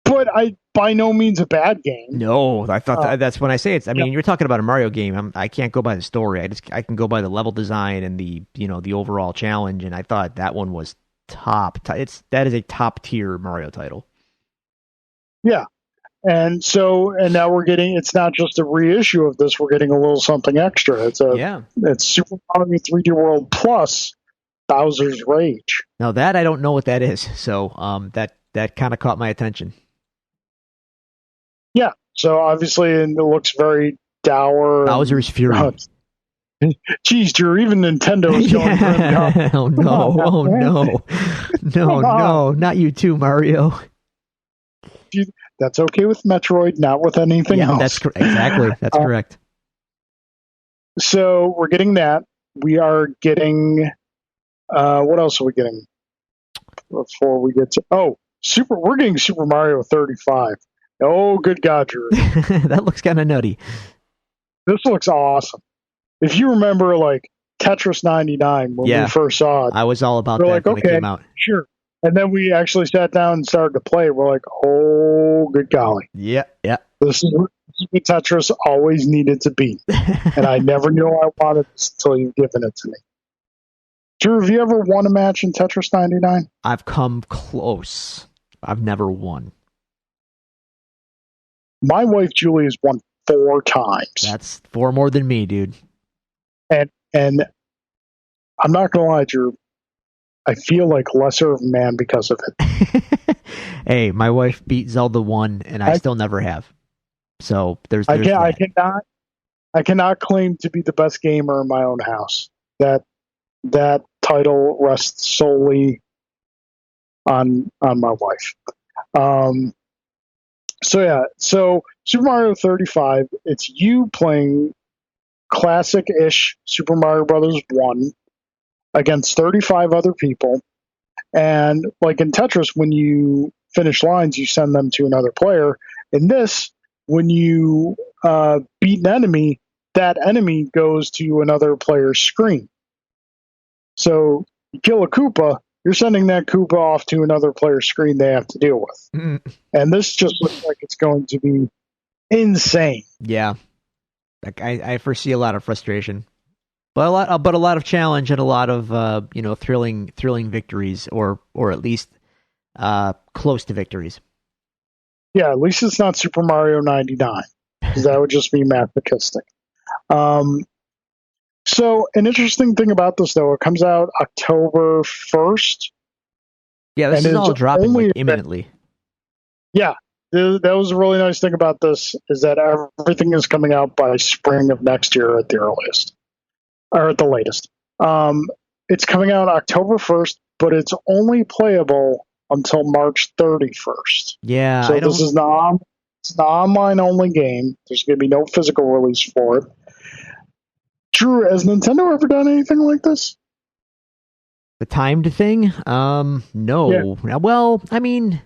But by no means a bad game. No, I thought that's when I say it's. I mean, you're talking about a Mario game. I can't go by the story. I can go by the level design and the overall challenge. And I thought that one was top. That is a top tier Mario title. Yeah. And now we're getting, it's not just a reissue of this, we're getting a little something extra. It's Super Mario 3D World plus Bowser's Rage. Now that I don't know what that is, so that kind of caught my attention. Yeah, so obviously it looks very dour. Bowser's Fury. Jeez, Drew, even Nintendo's going grim. Oh no, no, not you too, Mario. That's okay with Metroid, not with anything else. That's exactly. That's correct. So we're getting that. We are getting. What else are we getting? Before we get to we're getting Super Mario 35. Oh, good God, Drew! That looks kind of nutty. This looks awesome. If you remember, like Tetris 99 when we first saw it, I was all about that when it came out. Sure. And then we actually sat down and started to play. We're like, oh, good golly. Yeah. This is what Tetris always needed to be. And I never knew I wanted this until you've given it to me. Drew, have you ever won a match in Tetris 99? I've come close. I've never won. My wife, Julie, has won 4 times. That's 4 more than me, dude. And I'm not going to lie, Drew. I feel like lesser of a man because of it. Hey, my wife beat Zelda 1, and I still never have. So there's I cannot claim to be the best gamer in my own house. That title rests solely on my wife. So Super Mario 35. It's you playing classic-ish Super Mario Brothers 1. Against 35 other people. And like in Tetris, when you finish lines, you send them to another player. In this, when you beat an enemy, that enemy goes to another player's screen. So you kill a Koopa, you're sending that Koopa off to another player's screen they have to deal with. Mm-hmm. And this just looks like it's going to be insane. Yeah. Like I foresee a lot of frustration. But a lot of challenge and a lot of thrilling victories, or at least close to victories. Yeah, at least it's not Super Mario 99, because that would just be masochistic. So an interesting thing about this, though, it comes out October 1st. Yeah, this is all dropping imminently. Yeah, That was a really nice thing about this is that everything is coming out by spring of next year at the earliest, or at the latest. It's coming out October 1st, but it's only playable until March 31st. Yeah, So this is it's an online only game. There's going to be no physical release for it. Drew, has Nintendo ever done anything like this? the timed thing. No. Yeah. Well, I mean,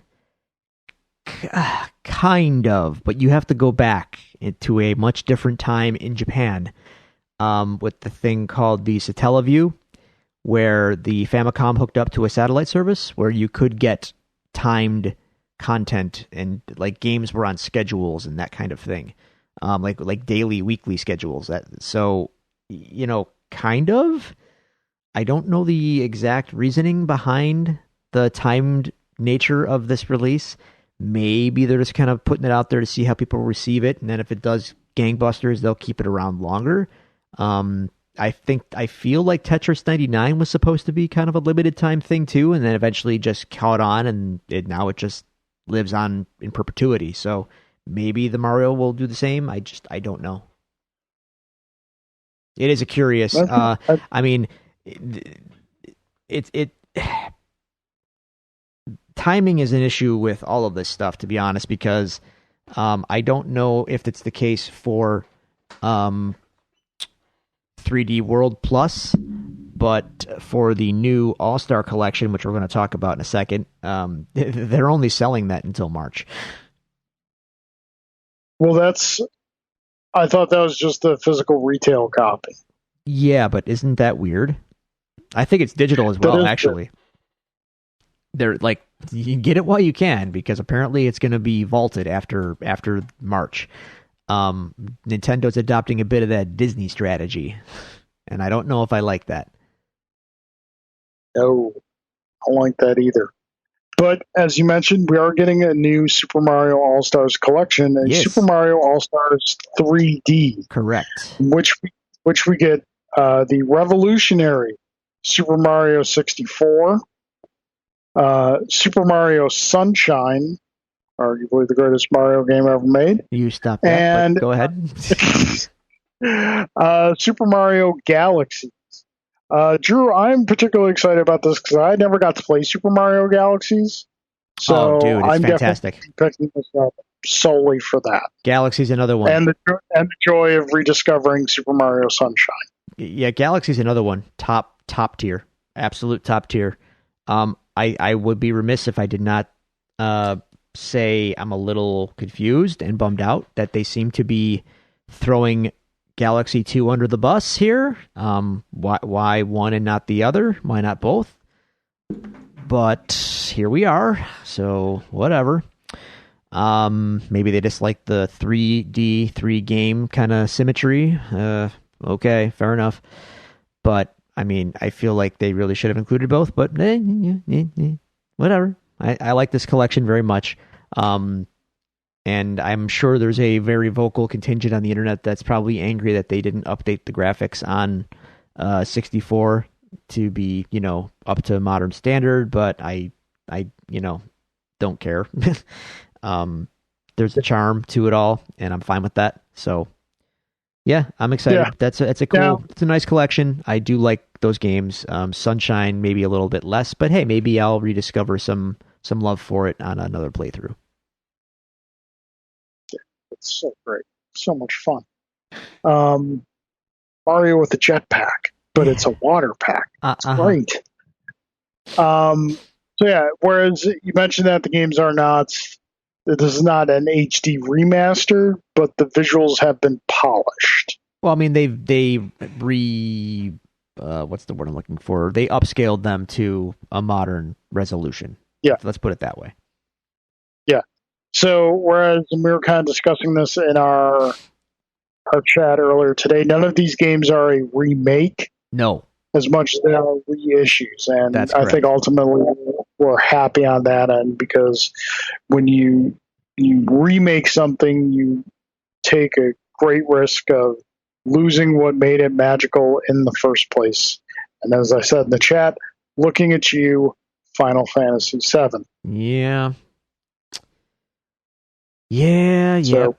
kind of, but you have to go back to a much different time in Japan. With the thing called the Satellaview, where the Famicom hooked up to a satellite service where you could get timed content and like games were on schedules and that kind of thing, like daily, weekly schedules. Kind of. I don't know the exact reasoning behind the timed nature of this release. Maybe they're just kind of putting it out there to see how people receive it, and then if it does gangbusters, they'll keep it around longer. I feel like Tetris 99 was supposed to be kind of a limited time thing too, and then eventually just caught on, and now it just lives on in perpetuity. So maybe the Mario will do the same. I don't know. It is a curious. I mean, it timing is an issue with all of this stuff, to be honest, because I don't know if it's the case for 3D World Plus, but for the new All-Star Collection, which we're going to talk about in a second, they're only selling that until March. Well, I thought that was just a physical retail copy. Yeah, but isn't that weird? I think it's digital as well, actually. They're like, you can get it while you can, because apparently it's going to be vaulted after March. Nintendo's adopting a bit of that Disney strategy, and I don't know if I like that. No, I don't like that either. But as you mentioned, we are getting a new Super Mario All-Stars collection, and Yes. Super Mario All-Stars 3D. Correct. Which we get the revolutionary Super Mario 64, Super Mario Sunshine, arguably the greatest Mario game ever made. You stop that, and go ahead. Super Mario Galaxies. Drew, I'm particularly excited about this because I never got to play Super Mario Galaxies. So dude, it's I'm fantastic. Definitely picking this up solely for that. Galaxy's another one. And the joy of rediscovering Super Mario Sunshine. Yeah, Galaxy's another one. Top tier. Absolute top tier. I would be remiss if I did not say I'm a little confused and bummed out that they seem to be throwing Galaxy 2 under the bus here. Why one and not the other? Why not both? But here we are. So whatever. Maybe they just like the 3D 3 game kind of symmetry. Okay, fair enough. But I mean, I feel like they really should have included both. But whatever. I like this collection very much. And I'm sure there's a very vocal contingent on the internet that's probably angry that they didn't update the graphics on 64 to be, up to modern standard, but I don't care. There's a charm to it all, and I'm fine with that. So, yeah, I'm excited. Yeah. It's a nice collection. I do like those games. Sunshine maybe a little bit less, but hey, maybe I'll rediscover some love for it on another playthrough. It's so great. So much fun. Mario with a jetpack, but it's a water pack. It's great. So yeah, whereas you mentioned that the games are not, this is not an HD remaster, but the visuals have been polished. Well, I mean, they what's the word I'm looking for? They upscaled them to a modern resolution. Yeah. Let's put it that way. Yeah. So whereas we were kind of discussing this in our chat earlier today, none of these games are a remake. No. As much as they are reissues. And that's I think ultimately we're happy on that end, because when you remake something, you take a great risk of losing what made it magical in the first place. And as I said in the chat, looking at you, Final Fantasy VII. Yeah. Yeah, So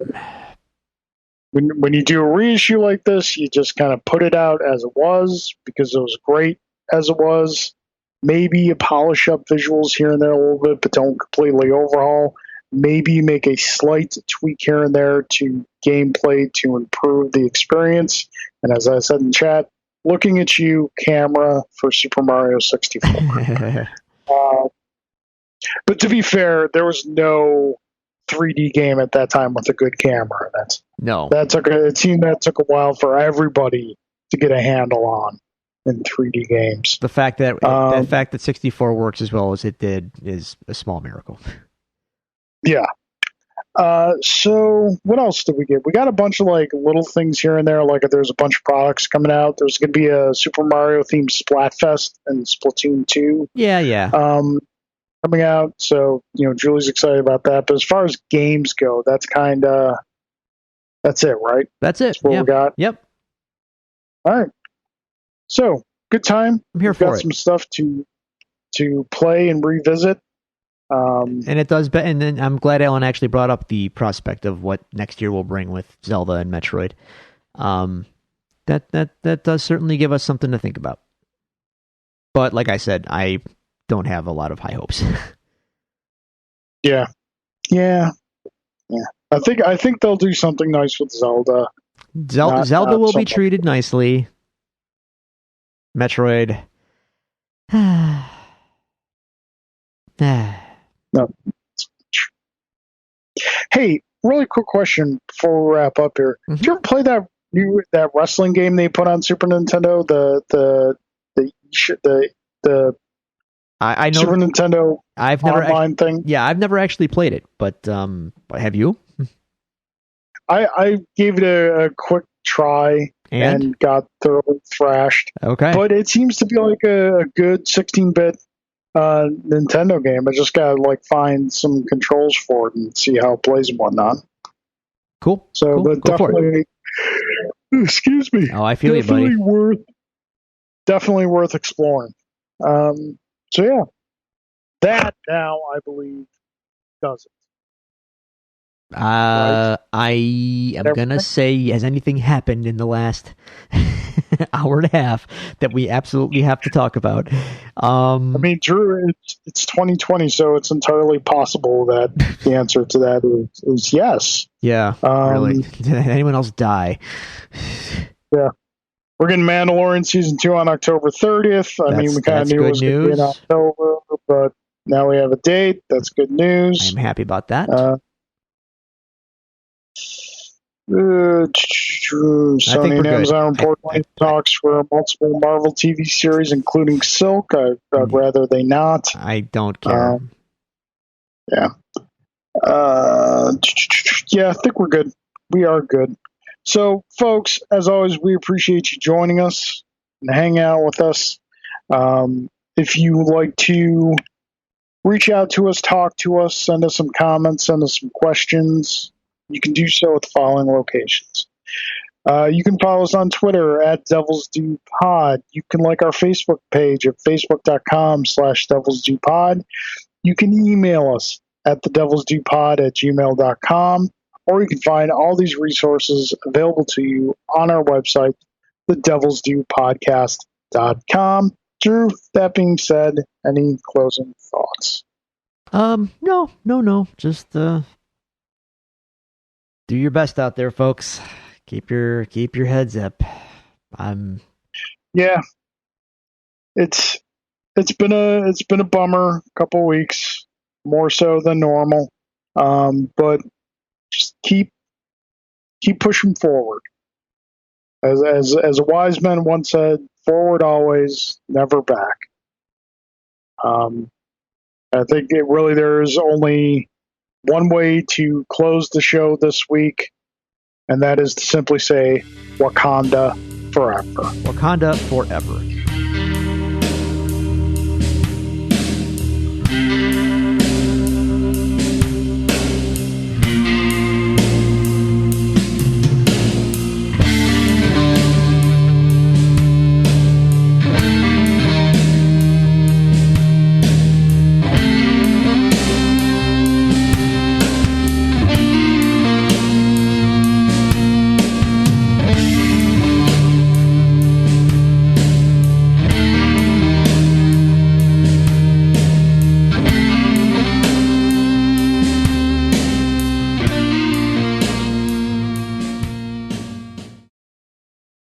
when you do a reissue like this, you just kind of put it out as it was because it was great as it was. Maybe you polish up visuals here and there a little bit, but don't completely overhaul. Maybe make a slight tweak here and there to gameplay to improve the experience. And as I said in chat, looking at you, camera, for Super Mario 64. But to be fair, there was no 3D game at that time with a good camera. It seemed that took a while for everybody to get a handle on in 3D games. The fact that 64 works as well as it did is a small miracle. Yeah. So what else did we get? We got a bunch of like little things here and there. Like there's a bunch of products coming out. There's going to be a Super Mario themed Splatfest and Splatoon 2. Yeah. Coming out. So, Julie's excited about that. But as far as games go, that's it, right? That's it. That's what we got. Yep. All right. So, good time. I'm here for it. Got some stuff to play and revisit. And it does, and then I'm glad Alan actually brought up the prospect of what next year will bring with Zelda and Metroid. That does certainly give us something to think about. But like I said, I don't have a lot of high hopes. Yeah. I think they'll do something nice with Zelda. Zelda will be treated nicely. Metroid. No. Hey, really quick question before we wrap up here. Mm-hmm. Did you ever play that wrestling game they put on Super Nintendo? I know Super Nintendo online thing. Yeah, I've never actually played it, but have you? I gave it a quick try and got thoroughly thrashed. Okay, but it seems to be like a good 16-bit Nintendo game. I just gotta find some controls for it and see how it plays and whatnot. Cool. So, cool. but Go definitely, excuse me. Oh, I feel you, buddy. Definitely worth exploring. So yeah, that now I believe does it. Right? I am gonna say, has anything happened in the last hour and a half that we absolutely have to talk about? I mean, Drew, it's 2020, so it's entirely possible that the answer to that is yes. Yeah, really. Did anyone else die? Yeah. We're getting Mandalorian Season 2 on October 30th. I mean, we kind of knew it was going to be in October, but now we have a date. That's good news. I'm happy about that. Sony and Amazon reportedly talks for multiple Marvel TV series, including Silk. I'd rather they not. I don't care. Yeah. Yeah, I think we're good. We are good. So, folks, as always, we appreciate you joining us and hang out with us. If you would like to reach out to us, talk to us, send us some comments, send us some questions, you can do so at the following locations. You can follow us on Twitter at Devils Do Pod. You can like our Facebook page at facebook.com/DevilsDoPod. You can email us at thedevilsdopod@gmail.com, or you can find all these resources available to you on our website, thedevilsdopodcast.com. Drew, that being said, any closing thoughts? No. Just do your best out there, folks. Keep your heads up. Yeah. It's been a bummer couple weeks, more so than normal. But just keep pushing forward. As a wise man once said, forward always, never back. I think there is only one way to close the show this week, and that is to simply say Wakanda forever. Wakanda forever.